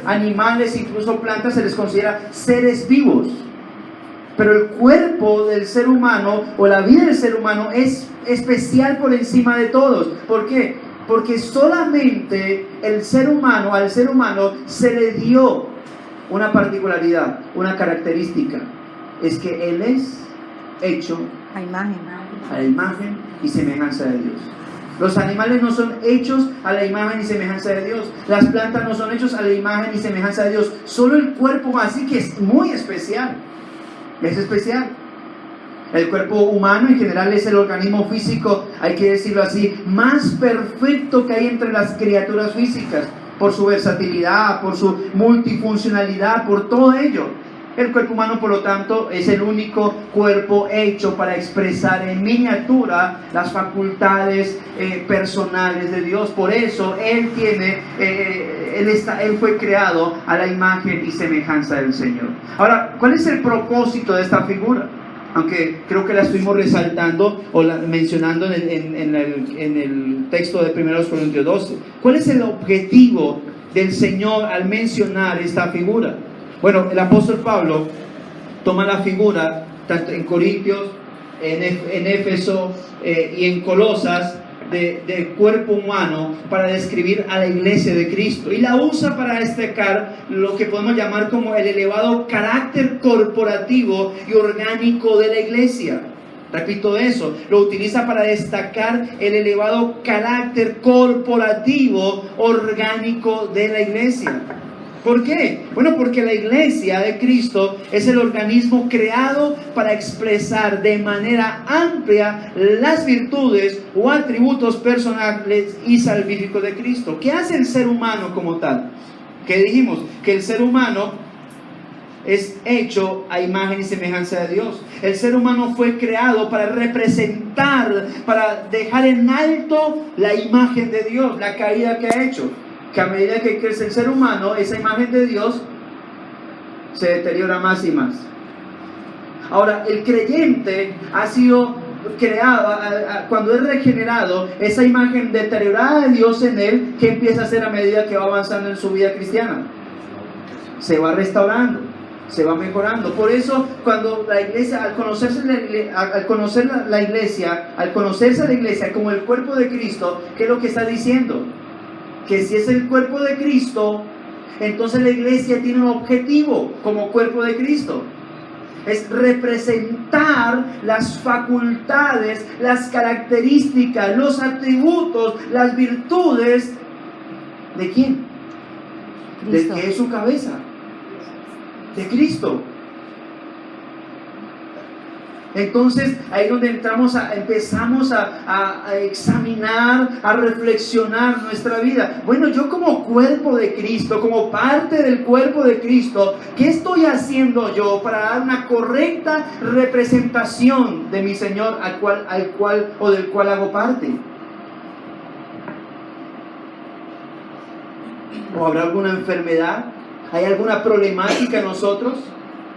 animales, incluso plantas, se les considera seres vivos. Pero el cuerpo del ser humano o la vida del ser humano es especial por encima de todos. ¿Por qué? Porque solamente al ser humano se le dio una particularidad, una característica. Es que Él es hecho a la imagen y semejanza de Dios. Los animales no son hechos a la imagen y semejanza de Dios. Las plantas no son hechos a la imagen y semejanza de Dios. Solo el cuerpo, así que es muy especial. Es especial. El cuerpo humano en general es el organismo físico, hay que decirlo así, más perfecto que hay entre las criaturas físicas, por su versatilidad, por su multifuncionalidad, por todo ello. El cuerpo humano, por lo tanto, es el único cuerpo hecho para expresar en miniatura las facultades personales de Dios. Por eso Él fue creado a la imagen y semejanza del Señor. Ahora, ¿cuál es el propósito de esta figura? Aunque creo que la estuvimos resaltando o mencionando en el texto de 1 Corintios 12. ¿Cuál es el objetivo del Señor al mencionar esta figura? Bueno, el apóstol Pablo toma la figura tanto en Corintios, en Éfeso y en Colosas del cuerpo humano para describir a la iglesia de Cristo, y la usa para destacar lo que podemos llamar como el elevado carácter corporativo y orgánico de la iglesia. Repito eso, lo utiliza para destacar el elevado carácter corporativo orgánico de la iglesia. ¿Por qué? Bueno, porque la iglesia de Cristo es el organismo creado para expresar de manera amplia las virtudes o atributos personales y salvíficos de Cristo. ¿Qué hace el ser humano como tal? ¿Qué dijimos? Que el ser humano es hecho a imagen y semejanza de Dios. El ser humano fue creado para representar, para dejar en alto la imagen de Dios, la caída que ha hecho. Que a medida que crece el ser humano, esa imagen de Dios se deteriora más y más. Ahora, el creyente ha sido creado, cuando es regenerado, esa imagen deteriorada de Dios en él, ¿qué empieza a hacer a medida que va avanzando en su vida cristiana? Se va restaurando, se va mejorando. Por eso, cuando la iglesia, al conocerse la iglesia como el cuerpo de Cristo, ¿qué es lo que está diciendo? Que si es el cuerpo de Cristo, entonces la iglesia tiene un objetivo como cuerpo de Cristo. Es representar las facultades, las características, los atributos, las virtudes ¿de quién? Cristo. ¿De qué es su cabeza? De Cristo. Entonces ahí es donde empezamos a examinar, a reflexionar nuestra vida. Bueno, yo como cuerpo de Cristo, como parte del cuerpo de Cristo, ¿qué estoy haciendo yo para dar una correcta representación de mi Señor al cual o del cual hago parte? ¿O habrá alguna enfermedad? ¿Hay alguna problemática en nosotros?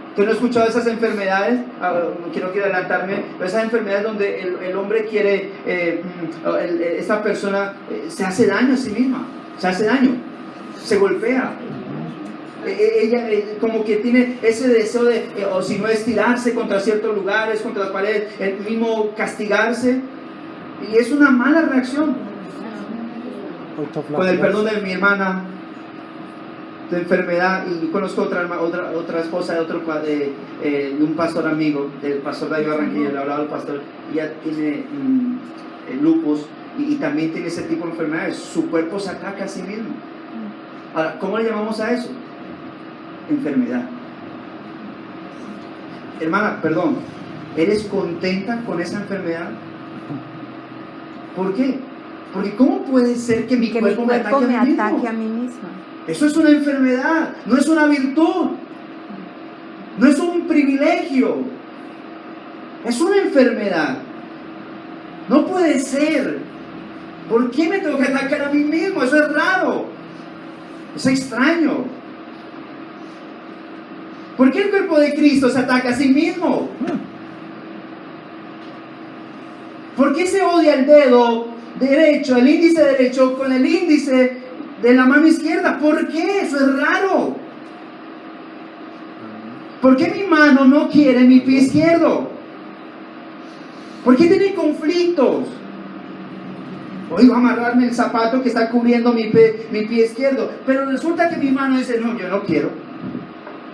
¿Usted no ha escuchado esas enfermedades? No quiero adelantarme, pero esas enfermedades donde el hombre quiere, esta persona se hace daño a sí misma, se hace daño, se golpea. Ella como que tiene ese deseo de, o si no, estirarse contra ciertos lugares, contra las paredes, el mismo castigarse. Y es una mala reacción. Con el perdón de mi hermana, de enfermedad, y conozco otra esposa de un pastor amigo, del pastor David Barranquilla, le hablaba al pastor, ella tiene lupus y también tiene ese tipo de enfermedades, su cuerpo se ataca a sí mismo. Ahora, ¿cómo le llamamos a eso? Enfermedad. Hermana, perdón, ¿eres contenta con esa enfermedad? ¿Por qué? Porque ¿cómo puede ser que mi cuerpo me ataque a mí mismo? Eso es una enfermedad, no es una virtud, no es un privilegio, es una enfermedad. No puede ser. ¿Por qué me tengo que atacar a mí mismo? Eso es raro, es extraño. ¿Por qué el cuerpo de Cristo se ataca a sí mismo? ¿Por qué se odia el dedo derecho, el índice derecho con el índice de la mano izquierda? ¿Por qué? Eso es raro. ¿Por qué mi mano no quiere mi pie izquierdo? ¿Por qué tiene conflictos? Oigo, amarrarme el zapato que está cubriendo mi pie izquierdo, pero resulta que mi mano dice, no, yo no quiero.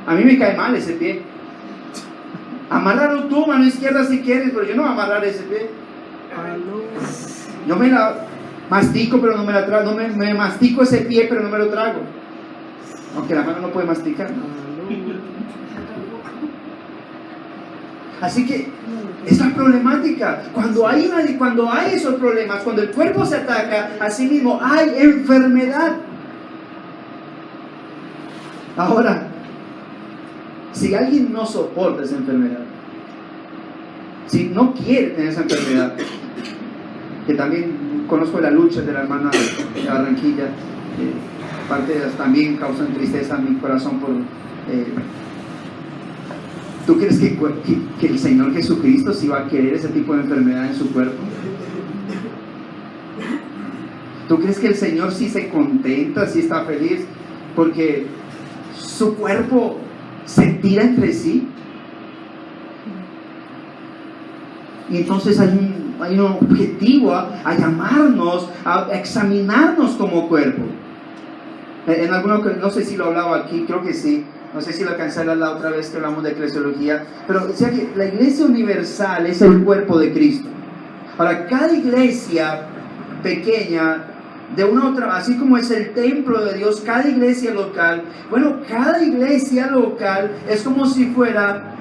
A mí me cae mal ese pie. Amárralo tú, mano izquierda, si quieres, pero yo no voy a amarrar ese pie. Yo me la mastico, pero no me la trago. No me mastico ese pie, pero no me lo trago. Aunque la mano no puede masticar. Así que es la problemática. Cuando hay esos problemas, cuando el cuerpo se ataca a sí mismo, hay enfermedad. Ahora, si alguien no soporta esa enfermedad, si no quiere tener esa enfermedad, que también conozco la lucha de la hermana de Barranquilla, parte de ellas también causan tristeza en mi corazón por... ¿Tú crees que el Señor Jesucristo sí va a querer ese tipo de enfermedad en su cuerpo? ¿Tú crees que el Señor sí se contenta, sí está feliz porque su cuerpo se tira entre sí? Y entonces hay un objetivo a llamarnos, a examinarnos como cuerpo. En alguno, no sé si lo hablaba aquí, creo que sí. No sé si lo alcancé a hablar la otra vez que hablamos de eclesiología, pero decía que la iglesia universal es el cuerpo de Cristo. Ahora, cada iglesia pequeña, de una u otra, así como es el templo de Dios, cada iglesia local, bueno, cada iglesia local es como si fuera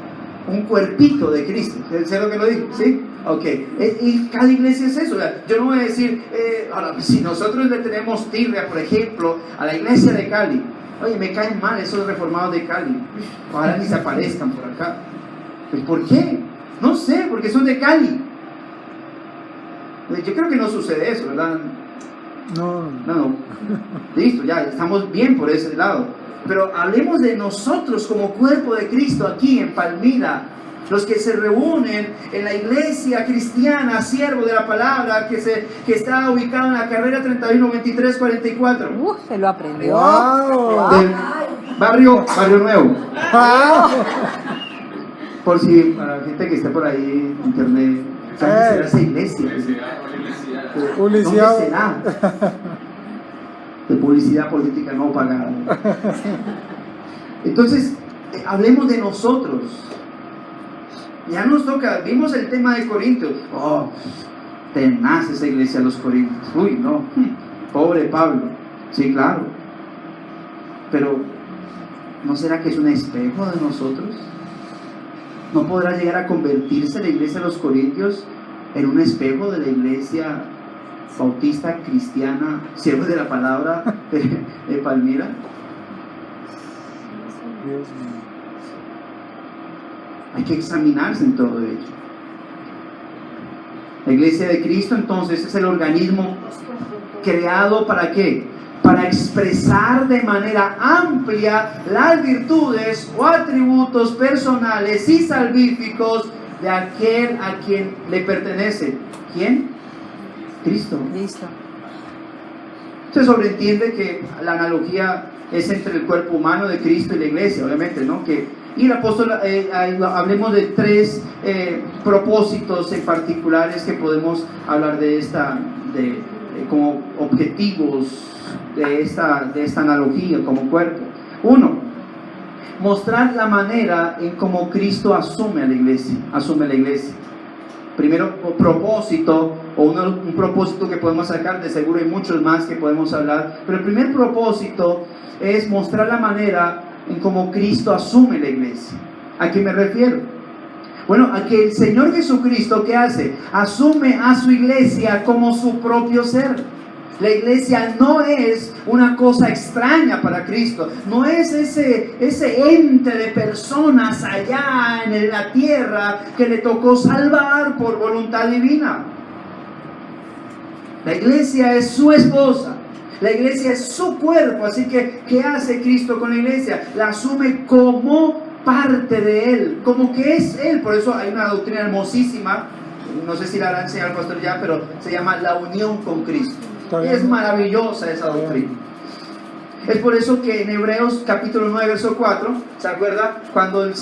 un cuerpito de Cristo. ¿Sé lo que lo digo? ¿Sí? Ok. Y cada iglesia es eso. Yo no voy a decir, ahora, si nosotros le tenemos tirria, por ejemplo, a la iglesia de Cali, oye, me caen mal esos reformados de Cali, ojalá ni se aparezcan por acá. Pues, ¿por qué? No sé, porque son de Cali. Yo creo que no sucede eso, ¿verdad? No. Listo, ya estamos bien por ese lado. Pero hablemos de nosotros como cuerpo de Cristo aquí en Palmira, los que se reúnen en la iglesia cristiana, siervo de la palabra, que está ubicado en la carrera 312344. Se lo aprendió. Del barrio Nuevo. Wow. Por si para la gente que esté por ahí en internet, ¿dónde será esa iglesia? ¿Dónde será? De publicidad política no pagada. Entonces, hablemos de nosotros. Ya nos toca, vimos el tema de Corintios. Oh, tenaz esa iglesia de los Corintios. Uy, no, pobre Pablo. Sí, claro. Pero, ¿no será que es un espejo de nosotros? ¿No podrá llegar a convertirse la iglesia de los Corintios en un espejo de la iglesia bautista cristiana, siervos de la palabra de Palmira? Dios mío. Hay que examinarse en todo ello. La iglesia de Cristo entonces es el organismo creado ¿para qué? Para expresar de manera amplia las virtudes o atributos personales y salvíficos de aquel a quien le pertenece. ¿Quién? Cristo. Listo. Se sobreentiende que la analogía es entre el cuerpo humano de Cristo y la iglesia, obviamente, ¿no? Y el apóstol, hablemos de tres propósitos en particulares que podemos hablar de como objetivos de esta analogía como cuerpo. Uno, mostrar la manera en cómo Cristo asume la iglesia. Primero, propósito, o un propósito que podemos sacar, de seguro hay muchos más que podemos hablar, pero el primer propósito es mostrar la manera en cómo Cristo asume la iglesia. ¿A qué me refiero? Bueno, a que el Señor Jesucristo, ¿qué hace? Asume a su iglesia como su propio ser. La iglesia no es una cosa extraña para Cristo, no es ese ente de personas allá en la tierra que le tocó salvar por voluntad divina. La iglesia es su esposa, la iglesia es su cuerpo, así que ¿qué hace Cristo con la iglesia? La asume como parte de Él, como que es Él. Por eso hay una doctrina hermosísima, no sé si la hará enseñar el pastor ya, pero se llama la unión con Cristo. Es maravillosa esa doctrina. Es por eso que en Hebreos capítulo 9 verso 4, ¿se acuerda? Cuando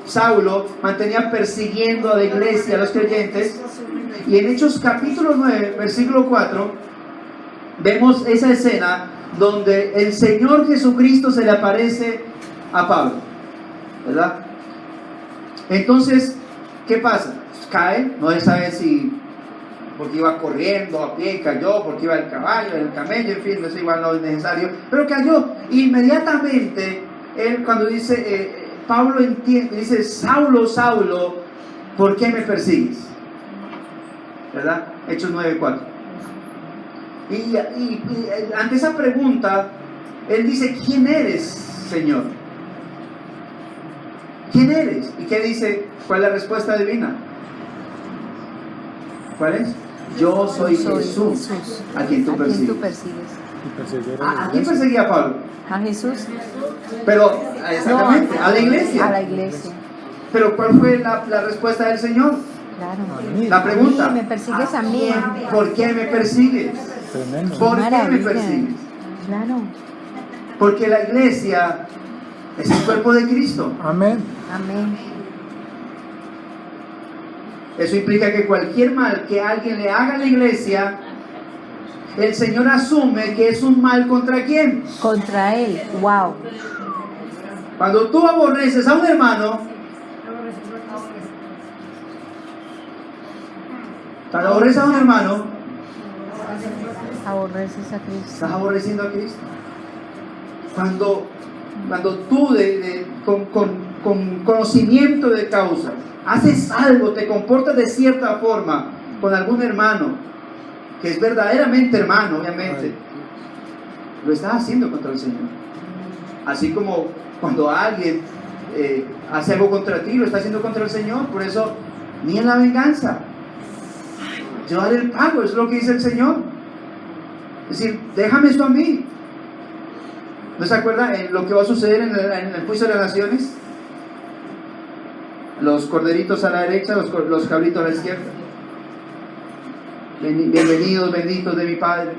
Saulo mantenía persiguiendo a la iglesia, a los creyentes, y en Hechos capítulo 9 versículo 4 vemos esa escena donde el Señor Jesucristo se le aparece a Pablo, ¿verdad? Entonces, ¿qué pasa? Cae, no se sabe si porque iba corriendo a pie, cayó, porque iba el caballo, el camello, en fin, eso igual no es necesario, pero cayó. Inmediatamente, él cuando dice, Pablo entiende, dice, Saulo, Saulo, ¿por qué me persigues? ¿Verdad? Hechos 9:4. Y ante esa pregunta, él dice, ¿quién eres, Señor? ¿Quién eres? ¿Y qué dice? ¿Cuál es la respuesta divina? ¿Cuál es? Yo soy Jesús, a quien tú persigues. ¿A quién perseguía Pablo? A Jesús. Pero, exactamente, a la iglesia. A la iglesia. Pero ¿cuál fue la respuesta del Señor? Claro. La pregunta. Me persigues a mí. ¿Por qué me persigues? Tremendo. ¿Por qué me Maravilla. persigues? Claro. Porque la iglesia es el cuerpo de Cristo. Amén. Amén. Eso implica que cualquier mal que alguien le haga a la iglesia, el Señor asume que es un mal ¿contra quién? Contra él. Wow. Cuando tú aborreces a un hermano, cuando aborreces a un hermano, Aborreces a Cristo. estás aborreciendo a Cristo. Cuando tú con conocimiento de causa haces algo, te comportas de cierta forma con algún hermano que es verdaderamente hermano, obviamente, lo estás haciendo contra el Señor. Así como cuando alguien hace algo contra ti, lo está haciendo contra el Señor. Por eso, ni en la venganza, yo haré el pago, eso es lo que dice el Señor. Es decir, déjame esto a mí. ¿No se acuerda lo que va a suceder en el juicio de las naciones? Los corderitos a la derecha, los cabritos a la izquierda. Bienvenidos, benditos de mi Padre,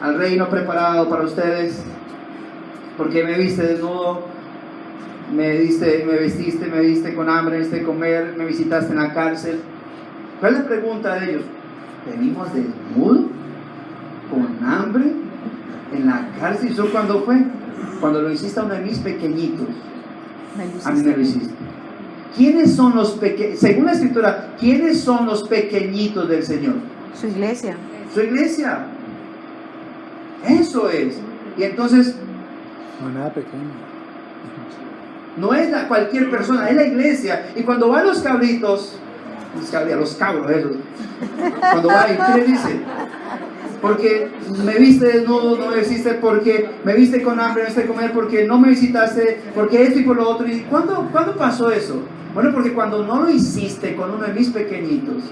al reino preparado para ustedes, porque me viste desnudo, me vestiste, me viste con hambre, me viste comer, me visitaste en la cárcel. ¿Cuál es la pregunta de ellos? ¿Venimos desnudo? ¿Con hambre? ¿En la cárcel? ¿Y eso cuándo fue? Cuando lo hiciste a uno de mis pequeñitos. A mí me lo hiciste. ¿Quiénes son los pequeños? Según la Escritura, ¿quiénes son los pequeñitos del Señor? Su iglesia. Su iglesia. Eso es. Y entonces, No, nada pequeño. No es cualquier persona, es la iglesia. Y cuando va a los cabritos, los cabros esos, cuando va y ¿qué le dice? Porque me viste desnudo, no me vestiste, porque me viste con hambre, no me viste comer, porque no me visitaste, porque esto y por lo otro. ¿Y cuándo pasó eso? Bueno, porque cuando no lo hiciste con uno de mis pequeñitos,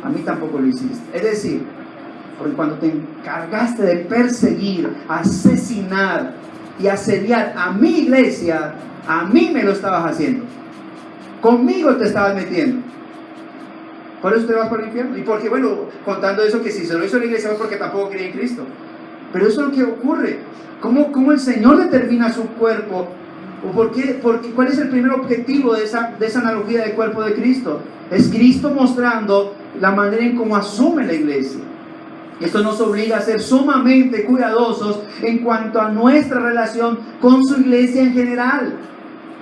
a mí tampoco lo hiciste. Es decir, porque cuando te encargaste de perseguir, asesinar y asediar a mi iglesia, a mí me lo estabas haciendo. Conmigo te estabas metiendo. Por eso te vas para el infierno. Y porque, bueno, contando eso, que si se lo hizo la iglesia fue porque tampoco creía en Cristo. Pero eso es lo que ocurre. ¿Cómo el Señor determina su cuerpo? ¿O por qué? ¿Cuál es el primer objetivo de esa analogía del cuerpo de Cristo? Es Cristo mostrando la manera en cómo asume la iglesia. Esto nos obliga a ser sumamente cuidadosos en cuanto a nuestra relación con su iglesia en general.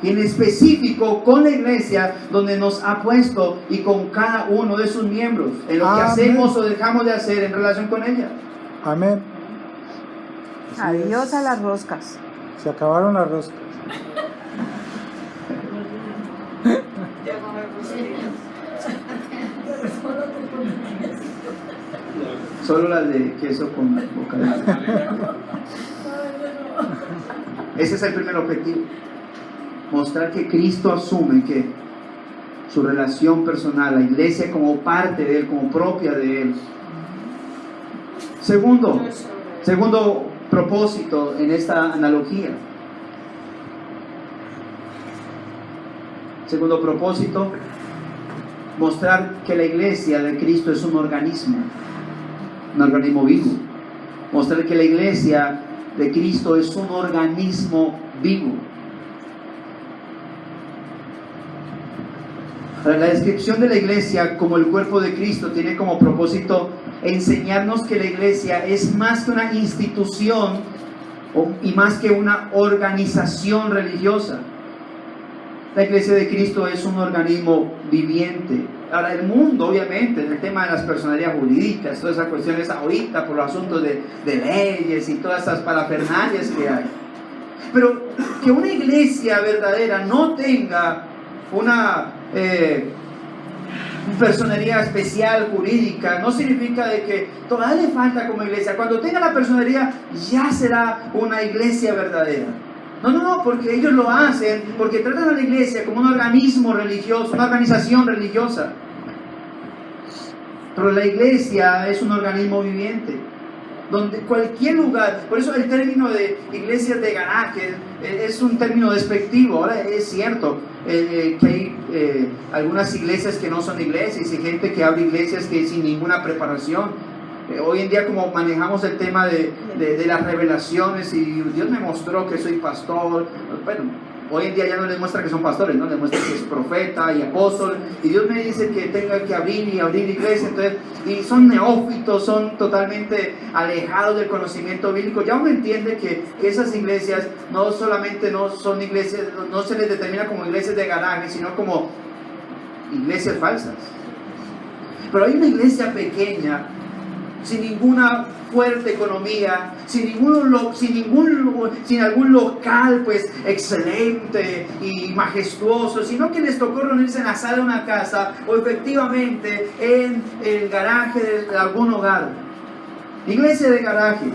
Y en específico con la iglesia donde nos ha puesto y con cada uno de sus miembros, en lo que hacemos o dejamos de hacer en relación con ella. Amén. Adiós a las roscas. Se acabaron las roscas. Solo las de queso con bocadillo. Ese es el primer objetivo. Mostrar que Cristo asume que su relación personal, la iglesia como parte de Él, como propia de Él. Segundo propósito en esta analogía. Segundo propósito, mostrar que la iglesia de Cristo es un organismo vivo. Mostrar que la iglesia de Cristo es un organismo vivo. La descripción de la iglesia como el cuerpo de Cristo tiene como propósito enseñarnos que la iglesia es más que una institución y más que una organización religiosa. La iglesia de Cristo es un organismo viviente. Ahora, el mundo, obviamente, en el tema de las personalidades jurídicas, todas esas cuestiones ahorita por los asuntos de leyes y todas esas parafernalias que hay. Pero que una iglesia verdadera no tenga una personería especial jurídica no significa de que todavía le falta como iglesia. Cuando tenga la personería ya será una iglesia verdadera. No, porque ellos lo hacen porque tratan a la iglesia como un organismo religioso, una organización religiosa. Pero la iglesia es un organismo viviente, donde cualquier lugar, por eso el término de iglesias de garaje es un término despectivo. Ahora es cierto que hay algunas iglesias que no son iglesias y gente que abre iglesias que sin ninguna preparación. Hoy en día, como manejamos el tema de las revelaciones y Dios me mostró que soy pastor, bueno, hoy en día ya no les muestra que son pastores, no les muestra que es profeta y apóstol, y Dios me dice que tenga que abrir iglesia. Entonces, y son neófitos, son totalmente alejados del conocimiento bíblico. Ya uno entiende que esas iglesias no solamente no son iglesias, no se les determina como iglesias de garaje, sino como iglesias falsas. Pero hay una iglesia pequeña, sin ninguna fuerte economía, sin algún local pues excelente y majestuoso, sino que les tocó reunirse en la sala de una casa o efectivamente en el garaje de algún hogar. Iglesia de garaje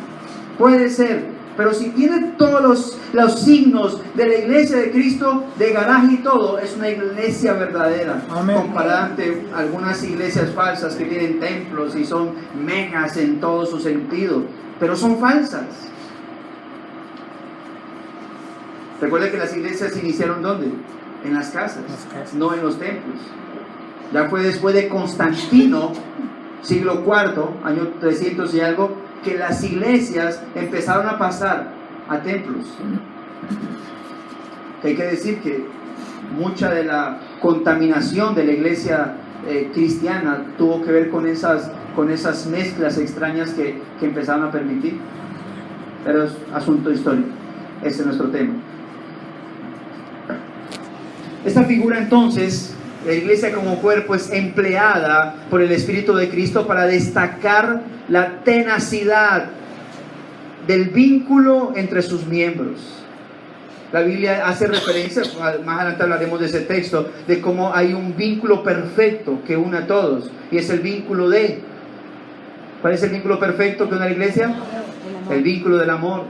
puede ser, pero si tiene todos los signos de la iglesia de Cristo, de garaje y todo, es una iglesia verdadera. Amén. Comparada ante algunas iglesias falsas que tienen templos y son megas en todo su sentido, pero son falsas. Recuerda que las iglesias se iniciaron ¿dónde? En las casas, no en los templos. Ya fue después de Constantino, siglo IV, año 300 y algo, que las iglesias empezaron a pasar a templos. Que hay que decir que mucha de la contaminación de la iglesia cristiana tuvo que ver con esas mezclas extrañas que empezaron a permitir. Pero es asunto histórico. Ese es nuestro tema. Esta figura entonces, la iglesia como cuerpo, es empleada por el Espíritu de Cristo para destacar la tenacidad del vínculo entre sus miembros. La Biblia hace referencia, más adelante hablaremos de ese texto, de cómo hay un vínculo perfecto que une a todos, y es el vínculo de... ¿Cuál es el vínculo perfecto que une a la iglesia? El vínculo del amor.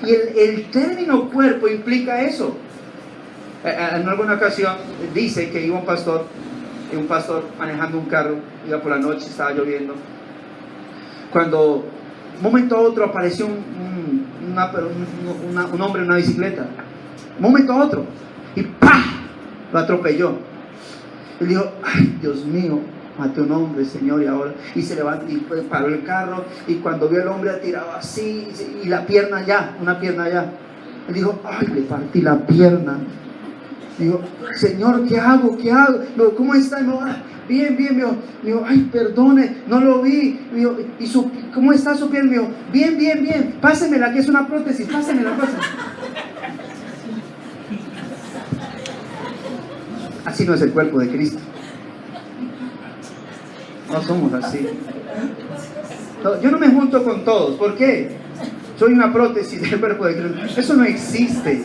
Y el término cuerpo implica eso. En alguna ocasión dice que iba un pastor manejando un carro, iba por la noche, estaba lloviendo, cuando un momento a otro apareció un hombre en una bicicleta, un momento a otro, y ¡pah!, lo atropelló. Él dijo: ay, Dios mío, maté a un hombre, Señor, y ahora, y se levantó y paró el carro, y cuando vio al hombre atirado así, y la pierna allá, una pierna allá, él dijo: ay, le partí la pierna. Digo: Señor, ¿qué hago? ¿Qué hago? Digo: ¿cómo está? Digo: bien, bien. Digo: ay, perdone, no lo vi. Digo: ¿cómo está su piel? Digo: bien, bien, bien. Pásemela, que es una prótesis, pásemela. Así no es el cuerpo de Cristo. No somos así. No, yo no me junto con todos. ¿Por qué? Soy una prótesis del cuerpo de Cristo. Eso no existe.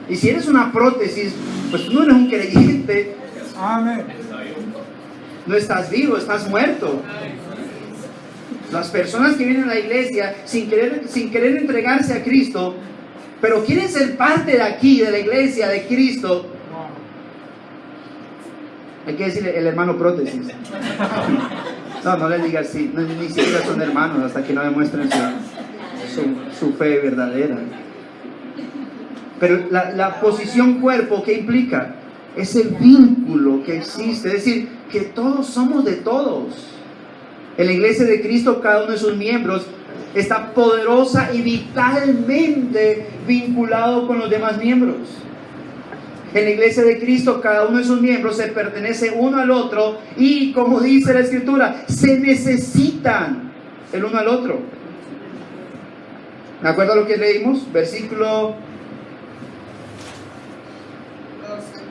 Y si eres una prótesis, pues tú no eres un creyente. Amén. No estás vivo, estás muerto. Las personas que vienen a la iglesia sin querer entregarse a Cristo, pero quieren ser parte de aquí, de la iglesia de Cristo, hay que decirle el hermano prótesis. No le digas así, ni siquiera son hermanos hasta que no demuestren su fe verdadera. Pero la posición cuerpo, ¿qué implica? Es el vínculo que existe, es decir, que todos somos de todos. En la iglesia de Cristo, cada uno de sus miembros está poderosa y vitalmente vinculado con los demás miembros. En la iglesia de Cristo, cada uno de sus miembros se pertenece uno al otro y, como dice la Escritura, se necesitan el uno al otro. ¿De acuerdo a lo que leímos? Versículo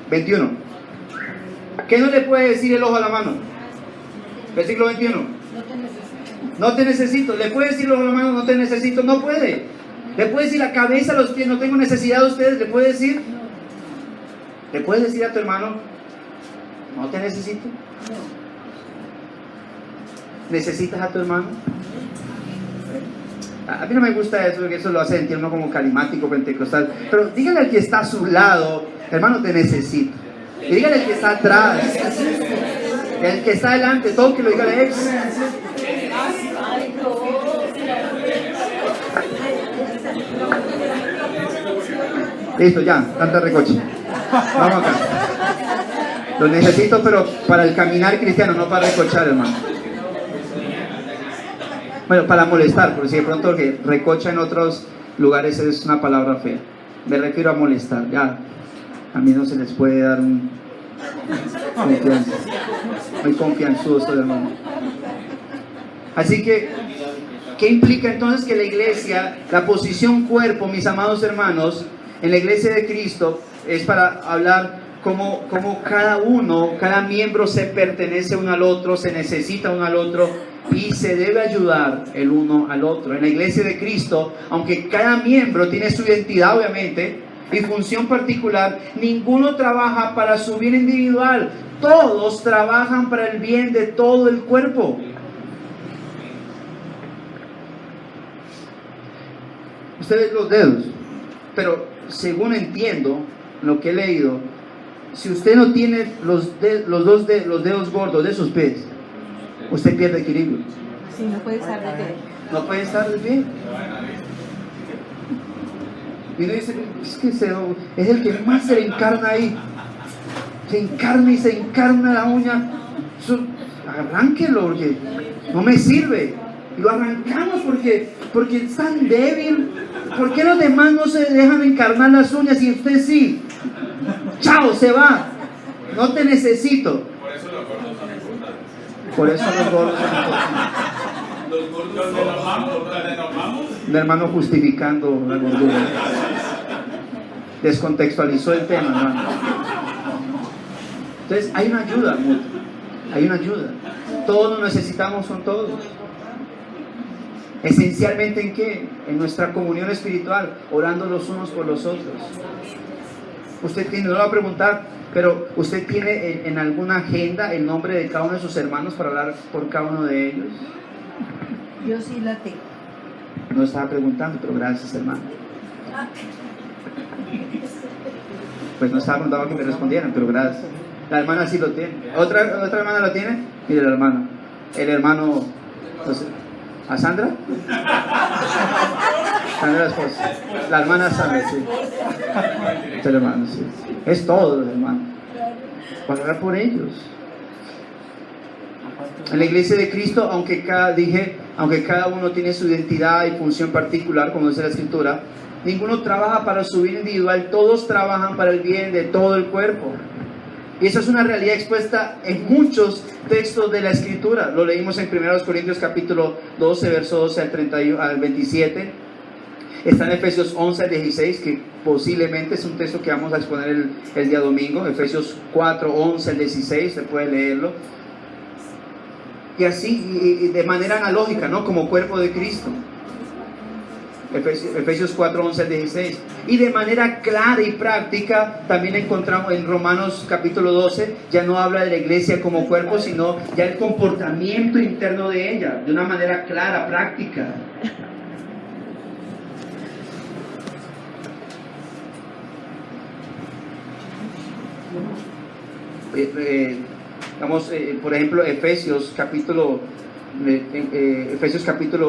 21. ¿Qué no le puede decir el ojo a la mano? Versículo 21. No te necesito. ¿Le puede decir el ojo a la mano? No te necesito. No puede. ¿Le puede decir la cabeza a los pies? No tengo necesidad de ustedes. ¿Le puede decir? ¿Le puedes decir a tu hermano? No te necesito. ¿Necesitas a tu hermano? A mí no me gusta eso, porque eso lo hace sentir uno como carismático, pentecostal. Pero dígale al que está a su lado: hermano, te necesito. Y dígale al que está atrás, el que está adelante, todo que lo diga a ex. Listo, ya, tanta recoche. Vamos acá. Lo necesito, pero para el caminar cristiano, no para recochar, hermano. Bueno, para molestar, porque si de pronto que recocha en otros lugares es una palabra fea. Me refiero a molestar. Ya, a mí no se les puede dar un confianza. Muy confianzudo, hermano. Así que, ¿qué implica entonces que la iglesia, la posición cuerpo, mis amados hermanos, en la iglesia de Cristo, es para hablar cómo cada miembro se pertenece uno al otro, se necesita uno al otro y se debe ayudar el uno al otro? En la iglesia de Cristo, aunque cada miembro tiene su identidad obviamente y función particular, ninguno trabaja para su bien individual, todos trabajan para el bien de todo el cuerpo. Ustedes los dedos, pero según entiendo lo que he leído, si usted no tiene los dedos gordos de sus pies, usted pierde equilibrio. Sí, no puede estar de pie. No puede estar de pie. Y uno dice: es que es el que más se le encarna ahí. Se encarna y se encarna la uña. Arránquelo, porque no me sirve. Y lo arrancamos porque es tan débil. ¿Por qué los demás no se dejan encarnar las uñas y usted sí? ¡Chao! Se va. No te necesito. Por eso los gordos son importantes. Los gordos de nos vamos. Mi hermano justificando la gordura. Descontextualizó el tema, hermano. Entonces hay una ayuda mutua. Hay una ayuda. Todos nos necesitamos con todos. Esencialmente, ¿en qué? En nuestra comunión espiritual, orando los unos por los otros. Usted tiene, no lo va a preguntar, pero usted tiene en alguna agenda el nombre de cada uno de sus hermanos para hablar por cada uno de ellos. Yo sí la tengo. No estaba preguntando, pero gracias, hermano. Pues no estaba preguntando que me respondieran, pero gracias. La hermana sí lo tiene. ¿Otra hermana lo tiene? Mire, la hermana. El hermano, no sé, ¿a Sandra? Sandra la esposa. La hermana Sandra, sí. El hermano, sí. Es todo, los hermanos. Para orar por ellos. En la iglesia de Cristo, aunque cada uno tiene su identidad y función particular, como dice la Escritura, ninguno trabaja para su bien individual, todos trabajan para el bien de todo el cuerpo. Y eso es una realidad expuesta en muchos textos de la Escritura. Lo leímos en 1 Corintios capítulo 12, verso 12 al 27. Está en Efesios 11 al 16, que posiblemente es un texto que vamos a exponer el día domingo. Efesios 4, 11 al 16, se puede leerlo. Y así, y de manera analógica, ¿no? Como cuerpo de Cristo. Efesios 4, 11 al 16. Y de manera clara y práctica, también encontramos en Romanos capítulo 12, ya no habla de la iglesia como cuerpo, sino ya el comportamiento interno de ella, de una manera clara, práctica. Por ejemplo, Efesios capítulo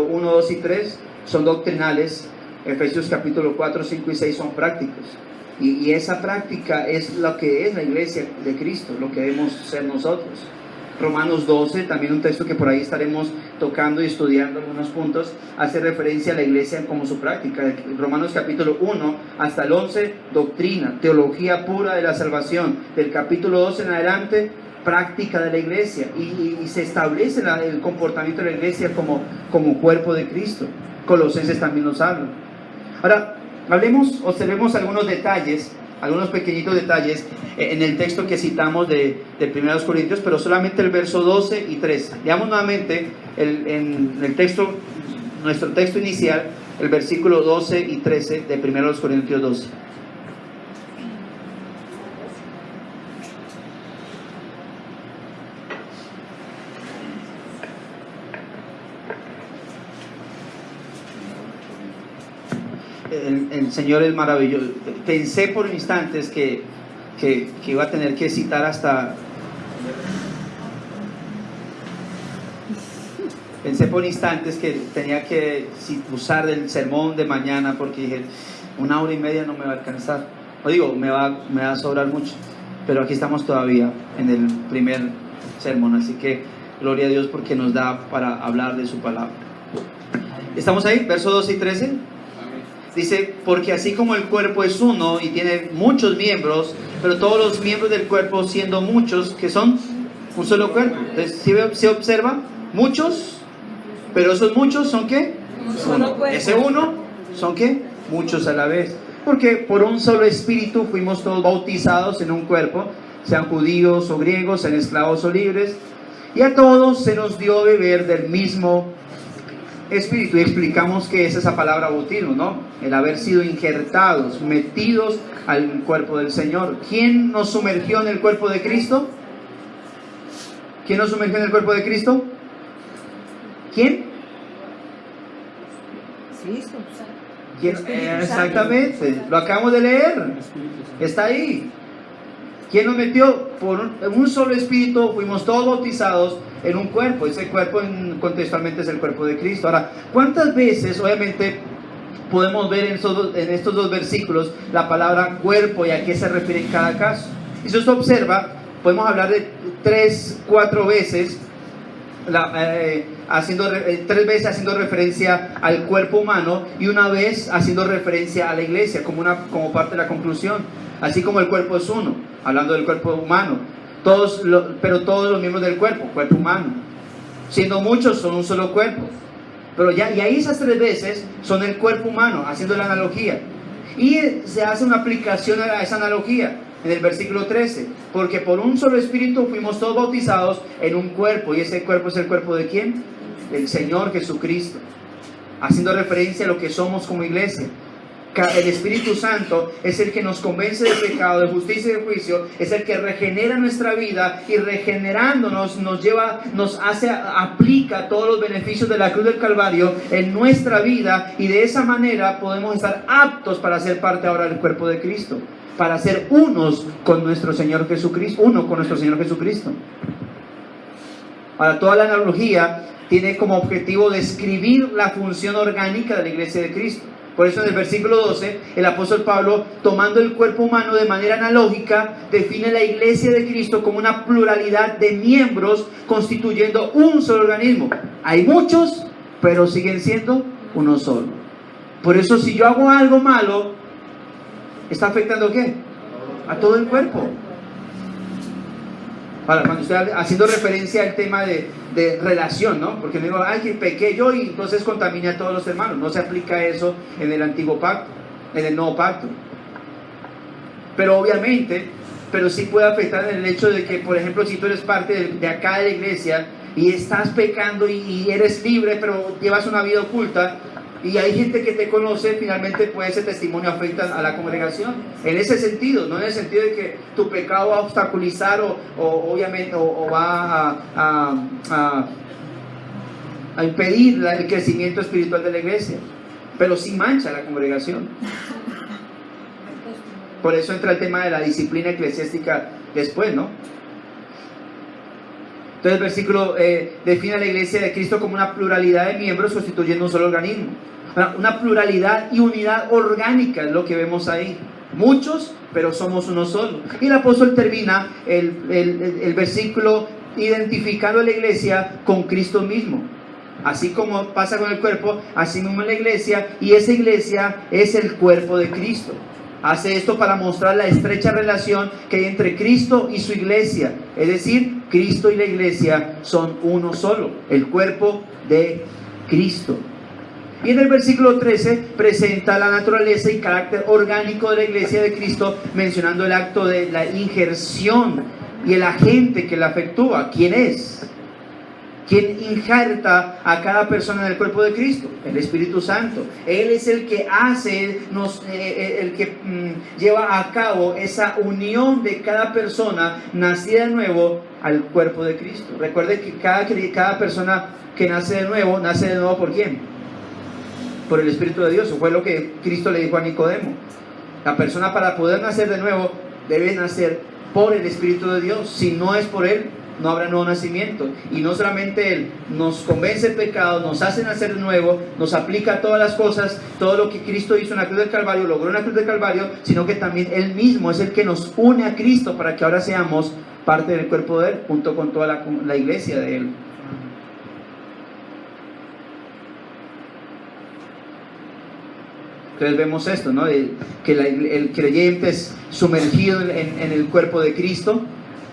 1, 2 y 3 son doctrinales. Efesios capítulo 4, 5 y 6 son prácticos. Y esa práctica es lo que es la iglesia de Cristo, lo que debemos ser nosotros. Romanos 12, también un texto que por ahí estaremos tocando y estudiando algunos puntos, hace referencia a la iglesia como su práctica. Romanos capítulo 1 hasta el 11, doctrina, teología pura de la salvación. Del capítulo 12 en adelante, práctica de la iglesia. Y se establece el comportamiento de la iglesia como cuerpo de Cristo. Colosenses también nos habla. Ahora, observemos algunos detalles, algunos pequeñitos detalles en el texto que citamos de 1 Corintios, pero solamente el verso 12 y 13. Leamos nuevamente en el texto, nuestro texto inicial, el versículo 12 y 13 de 1 Corintios 12. El Señor es maravilloso. Pensé por instantes que iba a tener que citar hasta... Pensé por instantes que tenía que usar del sermón de mañana, porque dije, 1 hora y media no me va a alcanzar. O digo, me va a sobrar mucho. Pero aquí estamos todavía en el primer sermón, así que gloria a Dios porque nos da para hablar de su palabra. ¿Estamos ahí? Verso 12 y 13. Dice, porque así como el cuerpo es uno y tiene muchos miembros, pero todos los miembros del cuerpo, siendo muchos, que son un solo cuerpo. Entonces, ¿se observa? Muchos, pero esos muchos son ¿qué? Uno. Ese uno son ¿qué? Muchos a la vez. Porque por un solo espíritu fuimos todos bautizados en un cuerpo, sean judíos o griegos, sean esclavos o libres, y a todos se nos dio beber del mismo espíritu. Y explicamos que es esa palabra bautismo, ¿no? El haber sido injertados, metidos al cuerpo del Señor. ¿Quién nos sumergió en el cuerpo de Cristo? ¿Quién nos sumergió en el cuerpo de Cristo? ¿Quién? ¿Quién? Exactamente, lo acabamos de leer, está ahí. ¿Quién nos metió? Por un solo espíritu fuimos todos bautizados en un cuerpo. Ese cuerpo contextualmente es el cuerpo de Cristo. Ahora, ¿cuántas veces obviamente podemos ver en estos dos versículos la palabra cuerpo y a qué se refiere en cada caso? Y si usted observa, podemos hablar de 3-4 veces, 3 veces haciendo referencia al cuerpo humano y una vez haciendo referencia a la iglesia como parte de la conclusión. Así como el cuerpo es uno, hablando del cuerpo humano, pero todos los miembros del cuerpo humano, siendo muchos son un solo cuerpo, pero y ahí esas 3 veces son el cuerpo humano, haciendo la analogía, y se hace una aplicación a esa analogía en el versículo 13, porque por un solo espíritu fuimos todos bautizados en un cuerpo, y ese cuerpo es el cuerpo de ¿quién? Del Señor Jesucristo. haciendo referencia a lo que somos como iglesia. El Espíritu Santo es el que nos convence de pecado, de justicia y de juicio, es el que regenera nuestra vida y regenerándonos aplica todos los beneficios de la cruz del Calvario en nuestra vida, y de esa manera podemos estar aptos para ser parte ahora del cuerpo de Cristo, para ser unos con nuestro Señor Jesucristo, Ahora, toda la analogía tiene como objetivo describir la función orgánica de la iglesia de Cristo. Por eso en el versículo 12, el apóstol Pablo, tomando el cuerpo humano de manera analógica, define la iglesia de Cristo como una pluralidad de miembros constituyendo un solo organismo. Hay muchos, pero siguen siendo uno solo. Por eso si yo hago algo malo, ¿está afectando qué? A todo el cuerpo. Ahora, cuando estoy haciendo referencia al tema de relación, ¿no? Porque me digo, ay, que pequé yo y entonces contaminé a todos los hermanos. No se aplica eso en el antiguo pacto, en el nuevo pacto. Pero obviamente, sí puede afectar en el hecho de que, por ejemplo, si tú eres parte de acá de la iglesia y estás pecando y eres libre, pero llevas una vida oculta, y hay gente que te conoce, finalmente pues ese testimonio afecta a la congregación. En ese sentido, no en el sentido de que tu pecado va a obstaculizar o va a impedir el crecimiento espiritual de la iglesia, pero sí mancha a la congregación. Por eso entra el tema de la disciplina eclesiástica después, ¿no? Entonces el versículo define a la iglesia de Cristo como una pluralidad de miembros constituyendo un solo organismo. Una pluralidad y unidad orgánica es lo que vemos ahí. Muchos, pero somos uno solo. Y el apóstol termina el versículo identificando a la iglesia con Cristo mismo. Así como pasa con el cuerpo, así mismo en la iglesia, y esa iglesia es el cuerpo de Cristo. Hace esto para mostrar la estrecha relación que hay entre Cristo y su iglesia. Es decir, Cristo y la iglesia son uno solo, el cuerpo de Cristo. Y en el versículo 13 presenta la naturaleza y carácter orgánico de la iglesia de Cristo, mencionando el acto de la injerción y el agente que la efectúa. ¿Quién es? ¿Quién injerta a cada persona en el cuerpo de Cristo? El Espíritu Santo. Él es el que hace, lleva a cabo esa unión de cada persona nacida de nuevo al cuerpo de Cristo. Recuerde que cada persona que nace de nuevo ¿por quién? Por el Espíritu de Dios. Eso fue lo que Cristo le dijo a Nicodemo. La persona, para poder nacer de nuevo, debe nacer por el Espíritu de Dios. Si no es por Él, no habrá nuevo nacimiento. Y no solamente Él nos convence el pecado, nos hace nacer de nuevo, nos aplica todas las cosas, todo lo que Cristo hizo en la cruz del Calvario, logró en la cruz del Calvario, sino que también Él mismo es el que nos une a Cristo para que ahora seamos parte del cuerpo de Él, junto con toda la iglesia de Él. Entonces vemos esto, ¿no? Que el creyente es sumergido en el cuerpo de Cristo,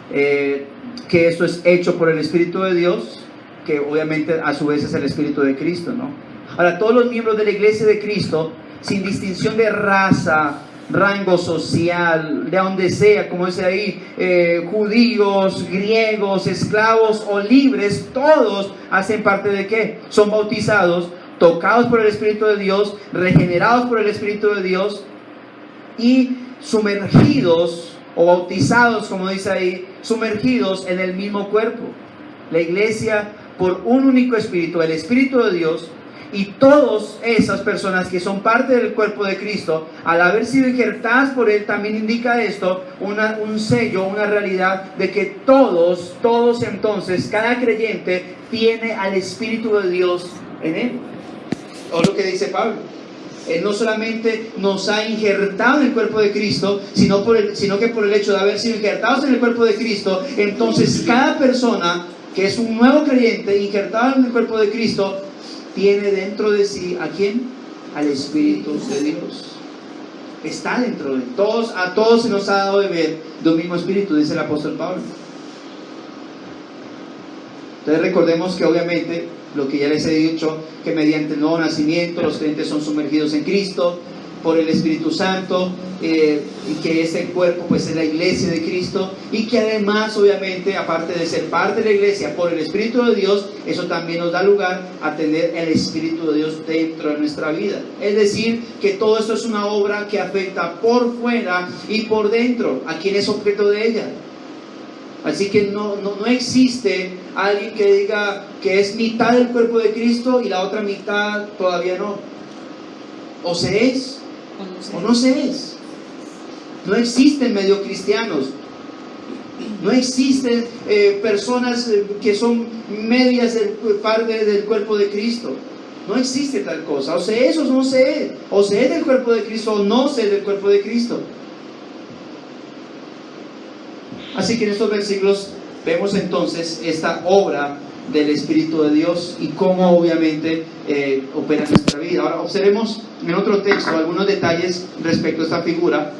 que esto es hecho por el Espíritu de Dios, que obviamente a su vez es el Espíritu de Cristo, ¿no? Ahora, todos los miembros de la iglesia de Cristo, sin distinción de raza, rango social, de donde sea, como dice ahí, judíos, griegos, esclavos o libres, todos hacen parte de ¿qué? Son bautizados, tocados por el Espíritu de Dios, regenerados por el Espíritu de Dios y sumergidos o bautizados, como dice ahí, sumergidos en el mismo cuerpo. La iglesia por un único Espíritu, el Espíritu de Dios, y todas esas personas que son parte del cuerpo de Cristo, al haber sido injertadas por Él, también indica esto, un sello, una realidad de que todos entonces, cada creyente tiene al Espíritu de Dios en él. O lo que dice Pablo, Él no solamente nos ha injertado en el cuerpo de Cristo, sino que por el hecho de haber sido injertados en el cuerpo de Cristo, entonces cada persona que es un nuevo creyente injertado en el cuerpo de Cristo tiene dentro de sí ¿a quién? Al Espíritu de Dios. Está dentro de todos, a todos se nos ha dado de ver de un mismo Espíritu, dice el apóstol Pablo. Entonces recordemos que obviamente lo que ya les he dicho, que mediante el nuevo nacimiento los creyentes son sumergidos en Cristo, por el Espíritu Santo, y que ese cuerpo pues es la iglesia de Cristo, y que además obviamente, aparte de ser parte de la iglesia por el Espíritu de Dios, eso también nos da lugar a tener el Espíritu de Dios dentro de nuestra vida. Es decir, que todo esto es una obra que afecta por fuera y por dentro a quien es objeto de ella. Así que no existe alguien que diga que es mitad del cuerpo de Cristo y la otra mitad todavía no. O se es o no se es. No existen medio cristianos. No existen personas que son medias parte del cuerpo de Cristo. No existe tal cosa. O se es o no se es. O se es del cuerpo de Cristo o no se es del cuerpo de Cristo. Así que en estos versículos vemos entonces esta obra del Espíritu de Dios y cómo obviamente opera en nuestra vida. Ahora observemos en otro texto algunos detalles respecto a esta figura.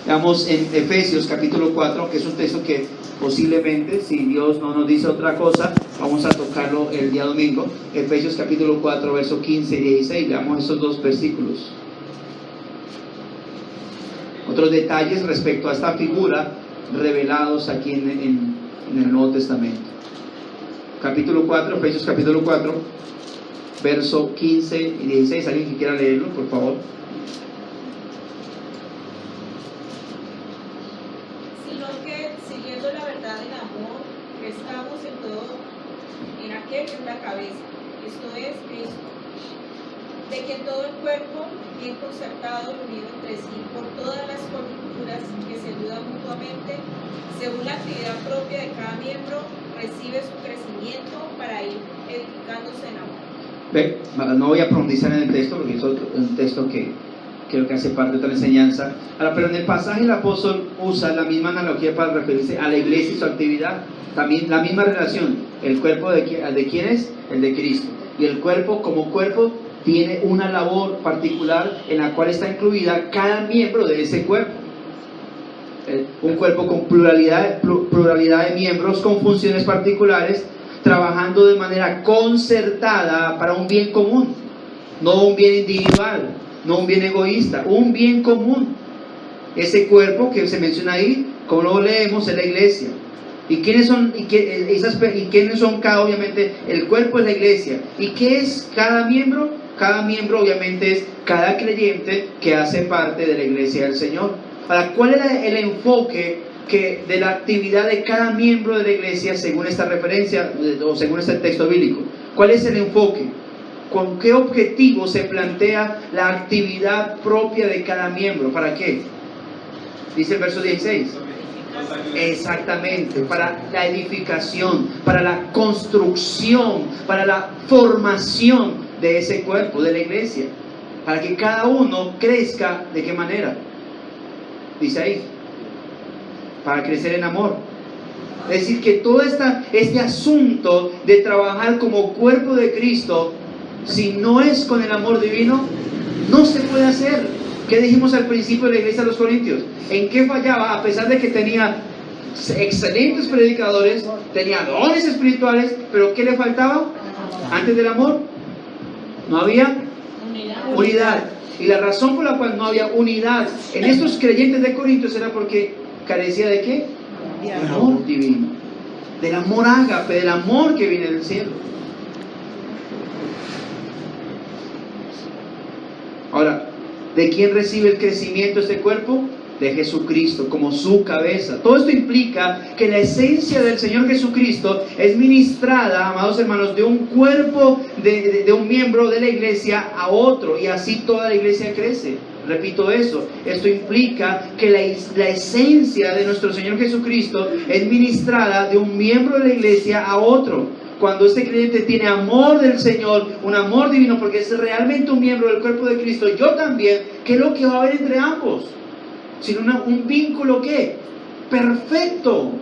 Veamos en Efesios capítulo 4, que es un texto que posiblemente, si Dios no nos dice otra cosa, vamos a tocarlo el día domingo. Efesios capítulo 4, verso 15 y 16. Veamos esos dos versículos. Otros detalles respecto a esta figura revelados aquí en el Nuevo Testamento. Capítulo 4, Efesios capítulo 4, verso 15 y 16. ¿Alguien que quiera leerlo, por favor? Sino que, siguiendo la verdad en amor, crezcamos en todo, en aquel que es la cabeza, esto es Cristo, de quien todo el cuerpo, bien concertado y unido entre sí por todas las coyunturas que se ayudan mutuamente, según la actividad propia de cada miembro, recibe su crecimiento para ir edificándose en amor. No voy a profundizar en el texto porque es un texto que creo que hace parte de otra enseñanza. Ahora, pero en el pasaje el apóstol usa la misma analogía para referirse a la iglesia y su actividad. También la misma relación. El cuerpo de quién es? El de Cristo. Y el cuerpo como cuerpo tiene una labor particular en la cual está incluida cada miembro de ese cuerpo. Un cuerpo con pluralidad de miembros con funciones particulares, trabajando de manera concertada para un bien común, no un bien individual, no un bien egoísta, un bien común. Ese cuerpo que se menciona ahí, como lo leemos, es la iglesia. ¿Y quiénes son? ¿Y quiénes son cada? Obviamente, el cuerpo es la iglesia. ¿Y qué es cada miembro? Cada miembro obviamente es cada creyente que hace parte de la iglesia del Señor. Ahora, ¿cuál es el enfoque de la actividad de cada miembro de la iglesia según esta referencia o según este texto bíblico? ¿Cuál es el enfoque? ¿Con qué objetivo se plantea la actividad propia de cada miembro? ¿Para qué? Dice el verso 16. Exactamente, para la edificación, para la construcción, para la formación de ese cuerpo, de la iglesia, para que cada uno crezca. ¿De qué manera? Dice ahí, para crecer en amor. Es decir, que todo este asunto de trabajar como cuerpo de Cristo, si no es con el amor divino, no se puede hacer. ¿Qué dijimos al principio de la iglesia de los Corintios? ¿En qué fallaba? A pesar de que tenía excelentes predicadores, tenía dones espirituales, pero ¿qué le faltaba? Antes del amor, no había unidad. Y la razón por la cual no había unidad en estos creyentes de Corintios era porque carecía ¿de qué? De amor divino, del amor ágape, del amor que viene del cielo. Ahora, ¿de quién recibe el crecimiento este cuerpo? De Jesucristo, como su cabeza. Todo esto implica que la esencia del Señor Jesucristo es ministrada, amados hermanos, de un cuerpo, de un miembro de la iglesia a otro, y así toda la iglesia crece. Repito eso, esto implica que la esencia de nuestro Señor Jesucristo es ministrada de un miembro de la iglesia a otro. Cuando este creyente tiene amor del Señor, un amor divino, porque es realmente un miembro del cuerpo de Cristo, yo también, ¿qué es lo que va a haber entre ambos? Sino un vínculo, ¿qué? Perfecto.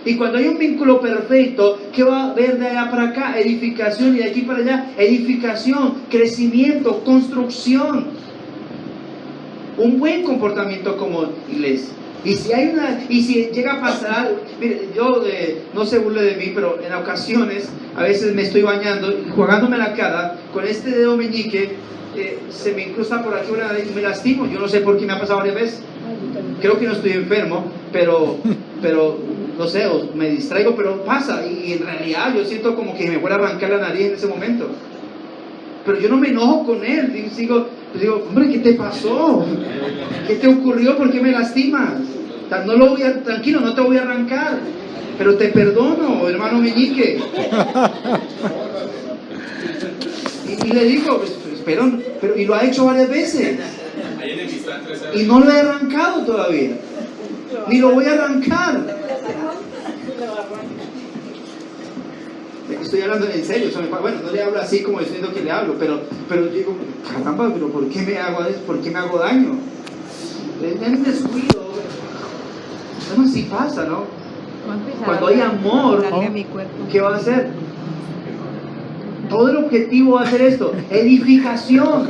Y cuando hay un vínculo perfecto, ¿qué va a haber de allá para acá? Edificación, y de aquí para allá, edificación, crecimiento, construcción. Un buen comportamiento como iglesia. Y si llega a pasar, mire, yo no se burle de mí, pero en ocasiones, a veces me estoy bañando y jugándome la cara con este dedo meñique, se me incrusta por aquí una vez y me lastimo. Yo no sé por qué me ha pasado varias veces. Creo que no estoy enfermo, pero no sé, me distraigo, pero pasa. Y en realidad yo siento como que me fuera a arrancar la nariz en ese momento. Pero yo no me enojo con él. Digo, hombre, ¿qué te pasó? ¿Qué te ocurrió? ¿Por qué me lastimas? No lo voy a, tranquilo, no te voy a arrancar. Pero te perdono, hermano Meñique. Y le digo, pero y lo ha hecho varias veces. Y no lo he arrancado todavía. Ni lo voy a arrancar. Estoy hablando en serio. Bueno, no le hablo así como diciendo que le hablo, pero digo, caramba, pero ¿por qué me hago daño? Es un descuido. Eso así pasa, ¿no? Cuando hay amor, ¿qué va a hacer? Todo el objetivo va a ser esto, edificación.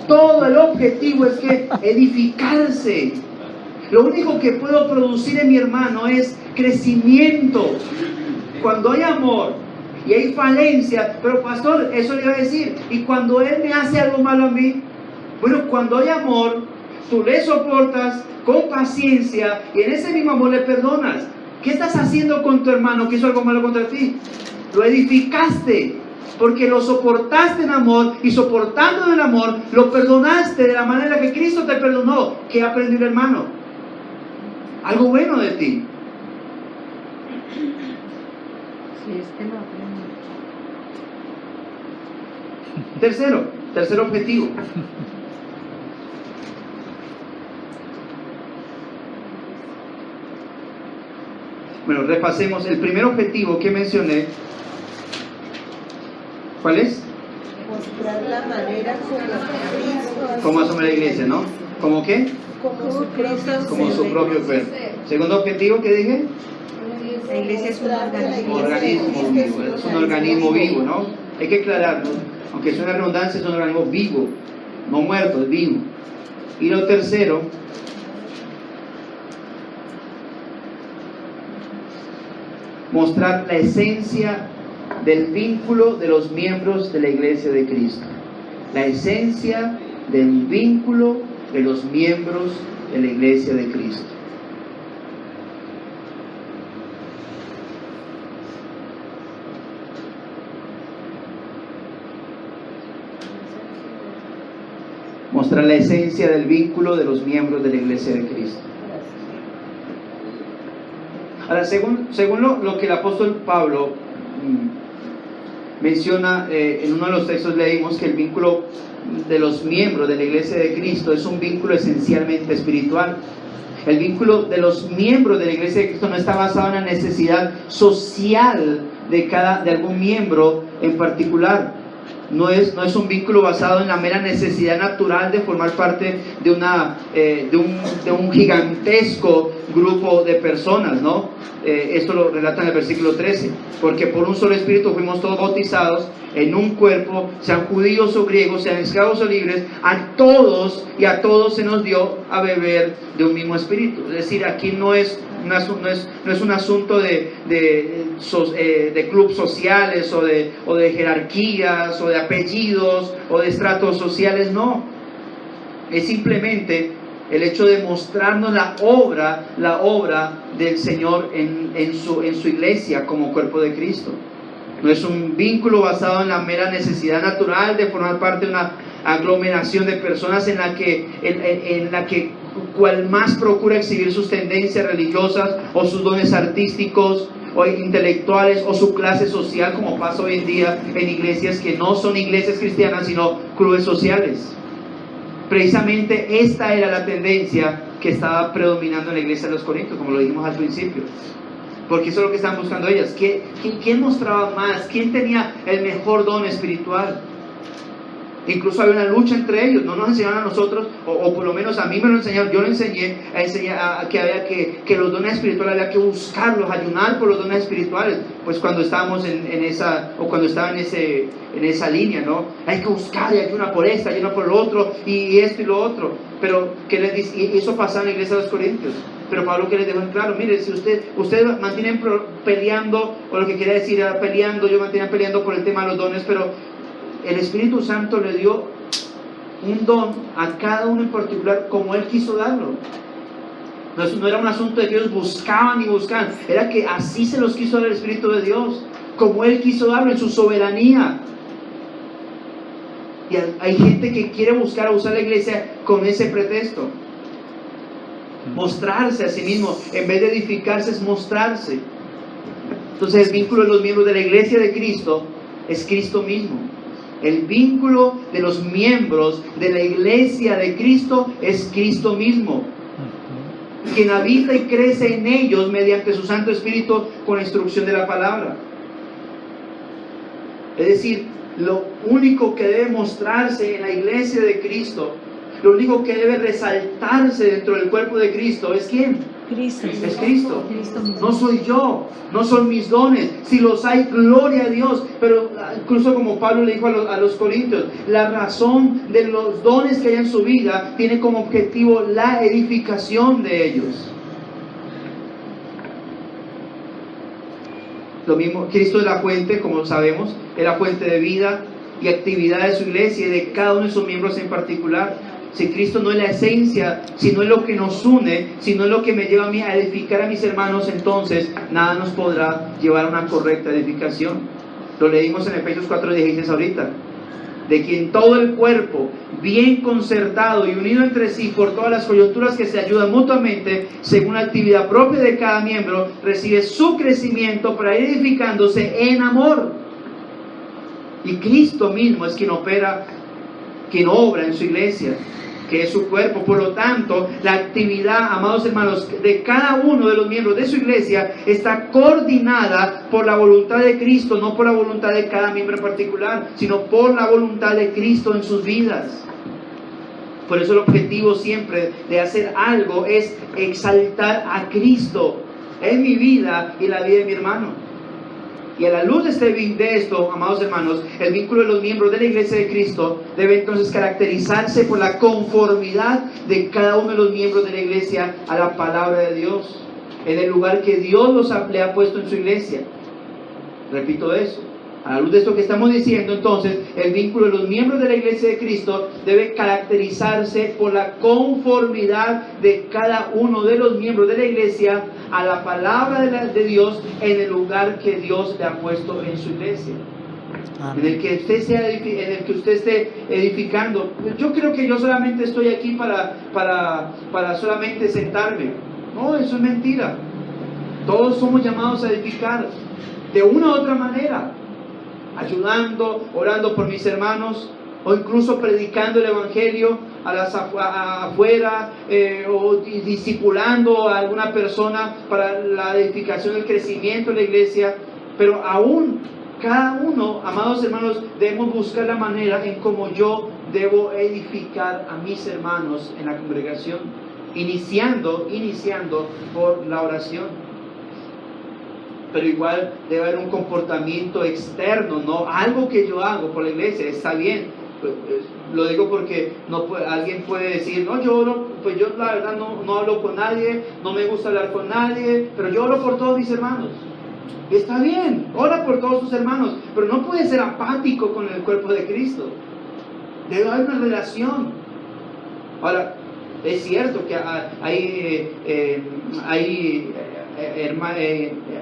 Todo el objetivo es que edificarse. Lo único que puedo producir en mi hermano es crecimiento. Cuando hay amor y hay falencia, pero pastor, eso le iba a decir, y cuando él me hace algo malo a mí, bueno, cuando hay amor, tú le soportas con paciencia y en ese mismo amor le perdonas. ¿Qué estás haciendo con tu hermano que hizo algo malo contra ti? Lo edificaste, porque lo soportaste en amor, y soportando en amor, lo perdonaste de la manera que Cristo te perdonó. ¿Qué aprendió el hermano? Algo bueno de ti. Tercer objetivo. Bueno, repasemos el primer objetivo que mencioné. ¿Cuál es? Mostrar la manera ¿Cómo asume la iglesia, no? ¿Cómo qué? Como su propio cuerpo. Segundo objetivo, ¿qué dije? La iglesia es un organismo vivo. Es un organismo vivo, ¿no? Hay que aclararlo. Aunque es una redundancia, es un organismo vivo. No muerto, es vivo. Y lo tercero, mostrar la esencia del vínculo de los miembros de la iglesia de Cristo. La esencia del vínculo de los miembros de la iglesia de Cristo. Mostrar la esencia del vínculo de los miembros de la iglesia de Cristo. Ahora, según lo que el apóstol Pablo menciona en uno de los textos, leímos que el vínculo de los miembros de la iglesia de Cristo es un vínculo esencialmente espiritual. El vínculo de los miembros de la iglesia de Cristo no está basado en la necesidad social de algún miembro en particular. No es un vínculo basado en la mera necesidad natural de formar parte de un gigantesco grupo de personas, ¿no? Esto lo relata en el versículo 13. Porque por un solo espíritu fuimos todos bautizados en un cuerpo, sean judíos o griegos, sean esclavos o libres, a todos se nos dio a beber de un mismo espíritu. Es decir, aquí no es un asunto de clubes sociales o de jerarquías o de apellidos o de estratos sociales, no. Es simplemente el hecho de mostrarnos la obra del Señor en su iglesia como cuerpo de Cristo. No es un vínculo basado en la mera necesidad natural de formar parte de una aglomeración de personas en la que cual más procura exhibir sus tendencias religiosas o sus dones artísticos o intelectuales o su clase social, como pasa hoy en día en iglesias que no son iglesias cristianas sino clubes sociales. Precisamente esta era la tendencia que estaba predominando en la iglesia de los Corintios, como lo dijimos al principio, porque eso es lo que estaban buscando ellas. ¿Quién mostraba más? ¿Quién tenía el mejor don espiritual? Incluso había una lucha entre ellos. No nos enseñaron a nosotros, o por lo menos a mí me lo enseñaron. Yo lo enseñé que había que los dones espirituales había que buscarlos, ayunar por los dones espirituales. Pues cuando estábamos en esa línea, ¿no? Hay que buscar y ayunar por esta, ayunar por lo otro, y esto y lo otro. Pero y eso pasaba en la iglesia de los Corintios. Pero Pablo que les dejó en claro, mire, si ustedes mantienen peleando, o lo que quería decir era peleando, yo mantenía peleando por el tema de los dones, pero el Espíritu Santo le dio un don a cada uno en particular como Él quiso darlo. No era un asunto de que ellos buscaban y buscaban, era que así se los quiso dar el Espíritu de Dios, como Él quiso darlo en su soberanía. Y hay gente que quiere buscar o usar la iglesia con ese pretexto. Mostrarse a sí mismo, en vez de edificarse, es mostrarse. Entonces el vínculo de los miembros de la iglesia de Cristo es Cristo mismo. El vínculo de los miembros de la iglesia de Cristo es Cristo mismo, quien habita y crece en ellos mediante su Santo Espíritu con la instrucción de la palabra. Es decir, lo único que debe mostrarse en la iglesia de Cristo, lo único que debe resaltarse dentro del cuerpo de Cristo, ¿es quién? Cristo. Es Cristo. Cristo mismo. No soy yo, no son mis dones. Si los hay, gloria a Dios. Pero incluso como Pablo le dijo a los corintios, la razón de los dones que hay en su vida tiene como objetivo la edificación de ellos. Lo mismo, Cristo es la fuente, como sabemos, es la fuente de vida y actividad de su iglesia y de cada uno de sus miembros en particular. Si Cristo no es la esencia, si no es lo que nos une, si no es lo que me lleva a mí a edificar a mis hermanos, entonces nada nos podrá llevar a una correcta edificación. Lo leímos en Efesios 4:16 ahorita. De quien todo el cuerpo, bien concertado y unido entre sí por todas las coyunturas que se ayudan mutuamente, según la actividad propia de cada miembro, recibe su crecimiento para ir edificándose en amor. Y Cristo mismo es quien opera, quien obra en su iglesia, que es su cuerpo. Por lo tanto, la actividad, amados hermanos, de cada uno de los miembros de su iglesia está coordinada por la voluntad de Cristo, no por la voluntad de cada miembro en particular, sino por la voluntad de Cristo en sus vidas. Por eso el objetivo siempre de hacer algo es exaltar a Cristo en mi vida y en la vida de mi hermano. Y a la luz de esto, amados hermanos, el vínculo de los miembros de la iglesia de Cristo debe entonces caracterizarse por la conformidad de cada uno de los miembros de la iglesia a la palabra de Dios, en el lugar que Dios le ha puesto en su iglesia. Repito eso. A la luz de esto que estamos diciendo, entonces, el vínculo de los miembros de la iglesia de Cristo debe caracterizarse por la conformidad de cada uno de los miembros de la iglesia a la palabra de Dios en el lugar que Dios le ha puesto en su iglesia. En el que usted esté edificando. Yo creo que yo solamente estoy aquí para solamente sentarme. No, eso es mentira. Todos somos llamados a edificar de una u otra manera, ayudando, orando por mis hermanos, o incluso predicando el evangelio afuera, o discipulando a alguna persona para la edificación, el crecimiento de la iglesia. Pero aún cada uno, amados hermanos, debemos buscar la manera en cómo yo debo edificar a mis hermanos en la congregación, iniciando por la oración. Pero igual debe haber un comportamiento externo, no algo que yo hago por la iglesia. Está bien, lo digo porque alguien puede decir, no, yo oro, pues yo la verdad no hablo con nadie, no me gusta hablar con nadie, pero yo oro por todos mis hermanos. Y está bien, ora por todos tus hermanos, pero no puedes ser apático con el cuerpo de Cristo. Debe haber una relación. Ahora, es cierto que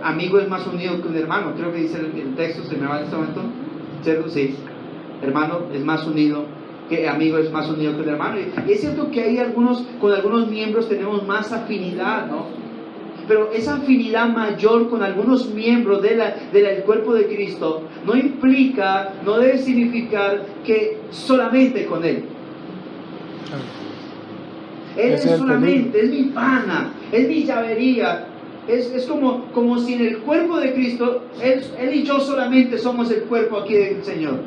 amigo es más unido que un hermano, creo que dice el texto, se me va en este momento, ¿cierto? Sí, hermano es más unido que amigo, es más unido que un hermano. Y es cierto que con algunos miembros tenemos más afinidad, ¿no? Pero esa afinidad mayor con algunos miembros del cuerpo de Cristo no debe significar que solamente con Él. Él es solamente, es mi pana, es mi llavería. Es como si en el cuerpo de Cristo, Él y yo solamente somos el cuerpo aquí del Señor.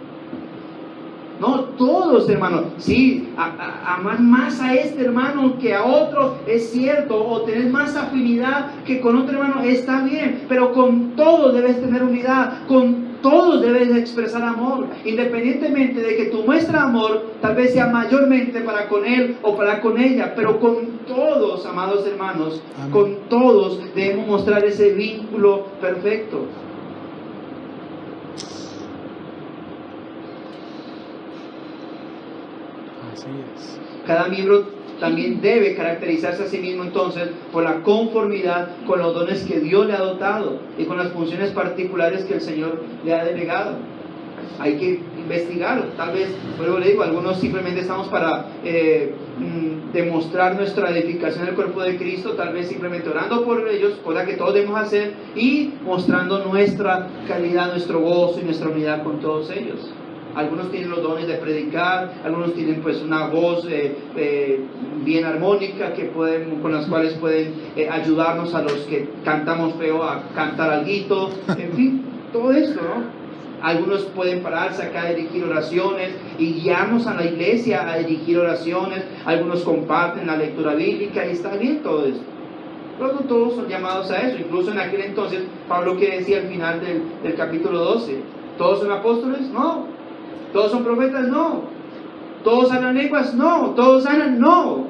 No, todos, hermano. Sí, amar más a este hermano que a otro es cierto, o tener más afinidad que con otro hermano está bien, pero con todos debes tener unidad, con todos debes expresar amor, independientemente de que tu muestra amor tal vez sea mayormente para con él o para con ella, pero con todos, amados hermanos, amén, con todos debemos mostrar ese vínculo perfecto. Así es. Cada miembro también debe caracterizarse a sí mismo entonces por la conformidad con los dones que Dios le ha dotado y con las funciones particulares que el Señor le ha delegado. Hay que investigarlo. Tal vez, luego le digo, algunos simplemente estamos para demostrar nuestra edificación del cuerpo de Cristo, tal vez simplemente orando por ellos, cosa que todos debemos hacer, y mostrando nuestra calidad, nuestro gozo y nuestra unidad con todos ellos. Algunos tienen los dones de predicar, algunos tienen pues una voz bien armónica con las cuales pueden ayudarnos a los que cantamos feo a cantar alguito, en fin, todo esto, ¿no? Algunos pueden pararse acá a dirigir oraciones y guiarnos a la iglesia a dirigir oraciones. Algunos comparten la lectura bíblica y está bien todo esto. Pero no todos son llamados a eso. Incluso en aquel entonces, Pablo, que decía al final del capítulo 12, ¿todos son apóstoles? No. ¿Todos son profetas? No. ¿Todos hablan lenguas? No. ¿Todos sanan? No.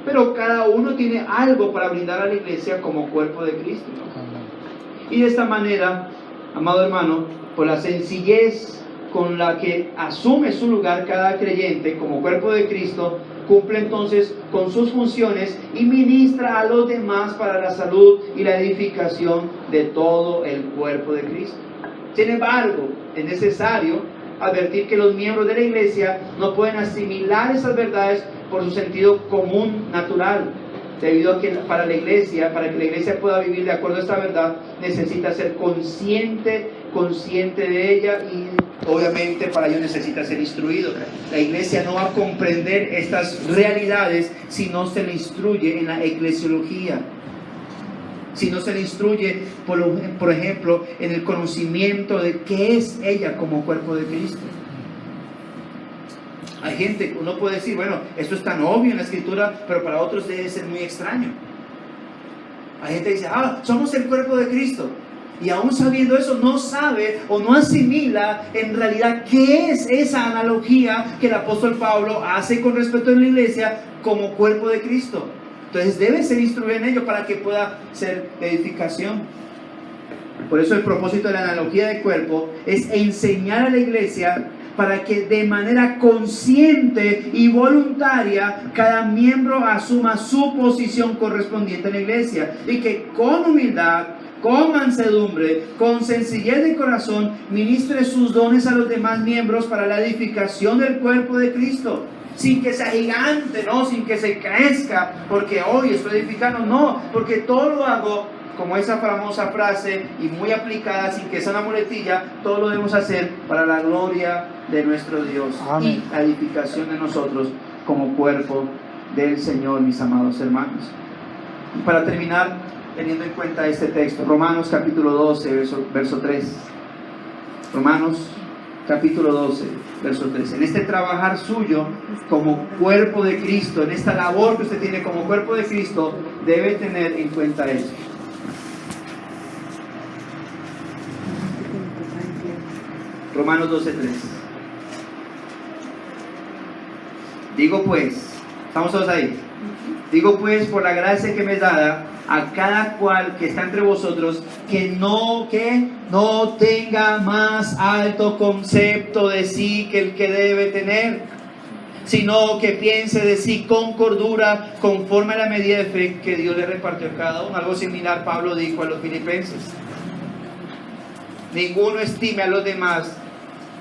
Pero cada uno tiene algo para brindar a la iglesia como cuerpo de Cristo, ¿no? Y de esta manera, amado hermano, por la sencillez con la que asume su lugar cada creyente como cuerpo de Cristo, cumple entonces con sus funciones y ministra a los demás para la salud y la edificación de todo el cuerpo de Cristo. Sin embargo, es necesario advertir que los miembros de la iglesia no pueden asimilar esas verdades por su sentido común natural, debido a que para que la iglesia pueda vivir de acuerdo a esta verdad, necesita ser consciente de ella, y obviamente para ello necesita ser instruido. La iglesia no va a comprender estas realidades si no se le instruye en la eclesiología, si no se le instruye, por ejemplo, en el conocimiento de qué es ella como cuerpo de Cristo. Hay gente, uno puede decir, bueno, esto es tan obvio en la Escritura, pero para otros debe ser muy extraño. Hay gente que dice, somos el cuerpo de Cristo. Y aún sabiendo eso, no sabe o no asimila en realidad qué es esa analogía que el apóstol Pablo hace con respecto a la iglesia como cuerpo de Cristo. Entonces debe ser instruido en ello para que pueda ser edificación. Por eso el propósito de la analogía del cuerpo es enseñar a la iglesia para que de manera consciente y voluntaria cada miembro asuma su posición correspondiente en la iglesia, y que con humildad, con mansedumbre, con sencillez de corazón, ministre sus dones a los demás miembros para la edificación del cuerpo de Cristo, sin que sea gigante, no, sin que se crezca, porque hoy estoy edificando, no, porque todo lo hago como esa famosa frase y muy aplicada, sin que sea una muletilla, todo lo debemos hacer para la gloria de nuestro Dios. Amén. Y la edificación de nosotros como cuerpo del Señor, mis amados hermanos. Y para terminar, teniendo en cuenta este texto, Romanos capítulo 12, verso 3. Romanos capítulo 12, verso 3. En este trabajar suyo como cuerpo de Cristo, en esta labor que usted tiene como cuerpo de Cristo, debe tener en cuenta esto. Romanos 12:3. Digo pues, ¿estamos todos ahí? Digo pues, por la gracia que me es dada, a cada cual que está entre vosotros, que no tenga más alto concepto de sí que el que debe tener, sino que piense de sí con cordura, conforme a la medida de fe que Dios le repartió a cada uno. Algo similar Pablo dijo a los filipenses. Ninguno estime a los demás,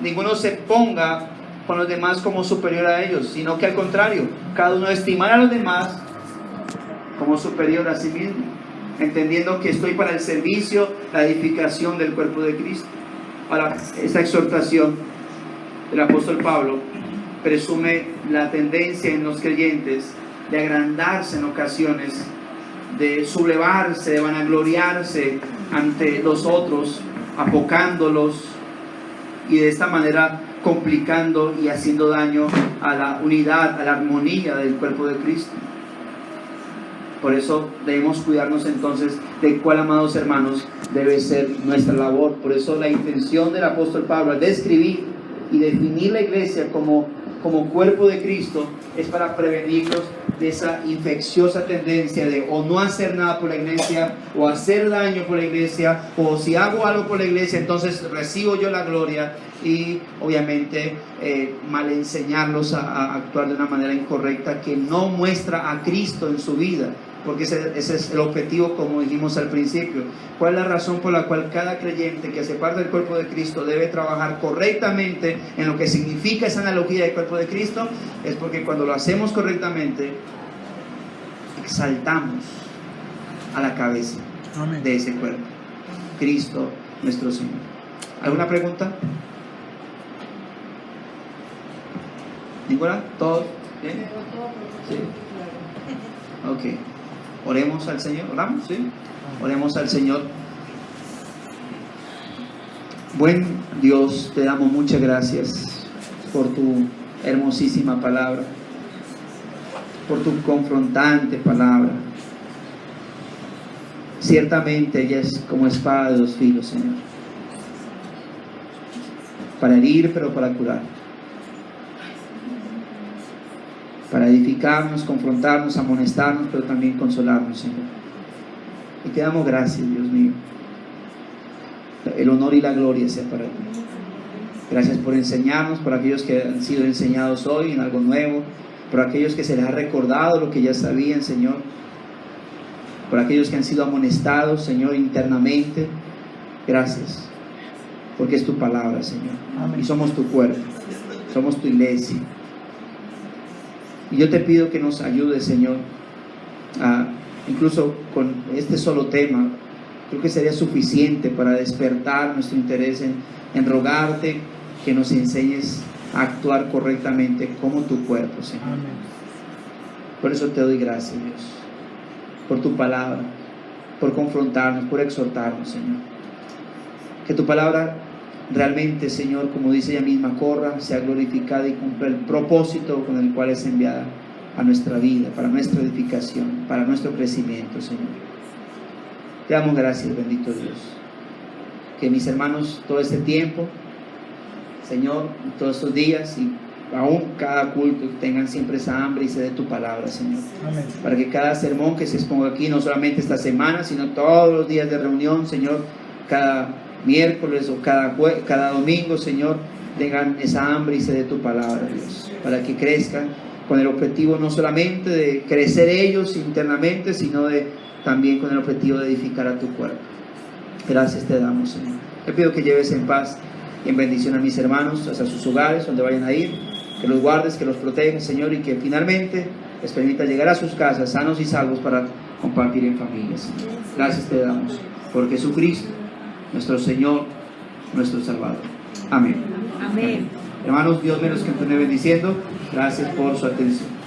ninguno se ponga con los demás como superior a ellos, sino que al contrario, cada uno estimar a los demás como superior a sí mismo, entendiendo que estoy para el servicio, la edificación del cuerpo de Cristo. Ahora, esta exhortación del apóstol Pablo presume la tendencia en los creyentes de agrandarse en ocasiones, de sublevarse, de vanagloriarse ante los otros, apocándolos, y de esta manera complicando y haciendo daño a la unidad, a la armonía del cuerpo de Cristo. Por eso debemos cuidarnos entonces de cuál, amados hermanos, debe ser nuestra labor. Por eso la intención del apóstol Pablo al describir y definir la iglesia como como cuerpo de Cristo es para prevenirnos de esa infecciosa tendencia de o no hacer nada por la iglesia, o hacer daño por la iglesia, o si hago algo por la iglesia, entonces recibo yo la gloria, y obviamente mal enseñarlos a actuar de una manera incorrecta que no muestra a Cristo en su vida, porque ese es el objetivo, como dijimos al principio. ¿Cuál es la razón por la cual cada creyente que hace parte del cuerpo de Cristo debe trabajar correctamente en lo que significa esa analogía del cuerpo de Cristo? Es porque cuando lo hacemos correctamente, exaltamos a la cabeza de ese cuerpo, Cristo nuestro Señor. ¿Alguna pregunta? ¿Ninguna? ¿Todos? ¿Bien? Sí. Ok. Oremos al Señor. ¿Oramos? Sí. Oremos al Señor. Buen Dios, te damos muchas gracias por tu hermosísima palabra, por tu confrontante palabra. Ciertamente ella es como espada de dos filos, Señor, para herir pero para curar, para edificarnos, confrontarnos, amonestarnos, pero también consolarnos, Señor. Y te damos gracias, Dios mío. El honor y la gloria sea para ti. Gracias por enseñarnos, por aquellos que han sido enseñados hoy en algo nuevo, por aquellos que se les ha recordado lo que ya sabían, Señor, por aquellos que han sido amonestados, Señor, internamente. Gracias, porque es tu palabra, Señor. Y somos tu cuerpo, somos tu iglesia. Y yo te pido que nos ayudes, Señor, incluso con este solo tema. Creo que sería suficiente para despertar nuestro interés en rogarte que nos enseñes a actuar correctamente como tu cuerpo, Señor. Amén. Por eso te doy gracias, Dios, por tu palabra, por confrontarnos, por exhortarnos, Señor. Que tu palabra realmente, Señor, como dice ella misma, corra, sea glorificada y cumpla el propósito con el cual es enviada a nuestra vida, para nuestra edificación, para nuestro crecimiento, Señor. Te damos gracias, bendito Dios. Que mis hermanos todo este tiempo, Señor, todos estos días y aún cada culto tengan siempre esa hambre y sed de tu palabra, Señor. Amén. Para que cada sermón que se exponga aquí, no solamente esta semana, sino todos los días de reunión, Señor, cada miércoles o cada domingo, Señor, tengan esa hambre y sed de tu palabra, Dios, para que crezcan con el objetivo no solamente de crecer ellos internamente, sino también con el objetivo de edificar a tu cuerpo. Gracias te damos, Señor. Te pido que lleves en paz y en bendición a mis hermanos hasta sus hogares, donde vayan a ir, que los guardes, que los protejas, Señor, y que finalmente les permita llegar a sus casas sanos y salvos para compartir en familia, Señor. Gracias te damos por Jesucristo, nuestro Señor, nuestro Salvador. Amén. Amén. Hermanos, Dios me los continúe bendiciendo. Gracias por su atención.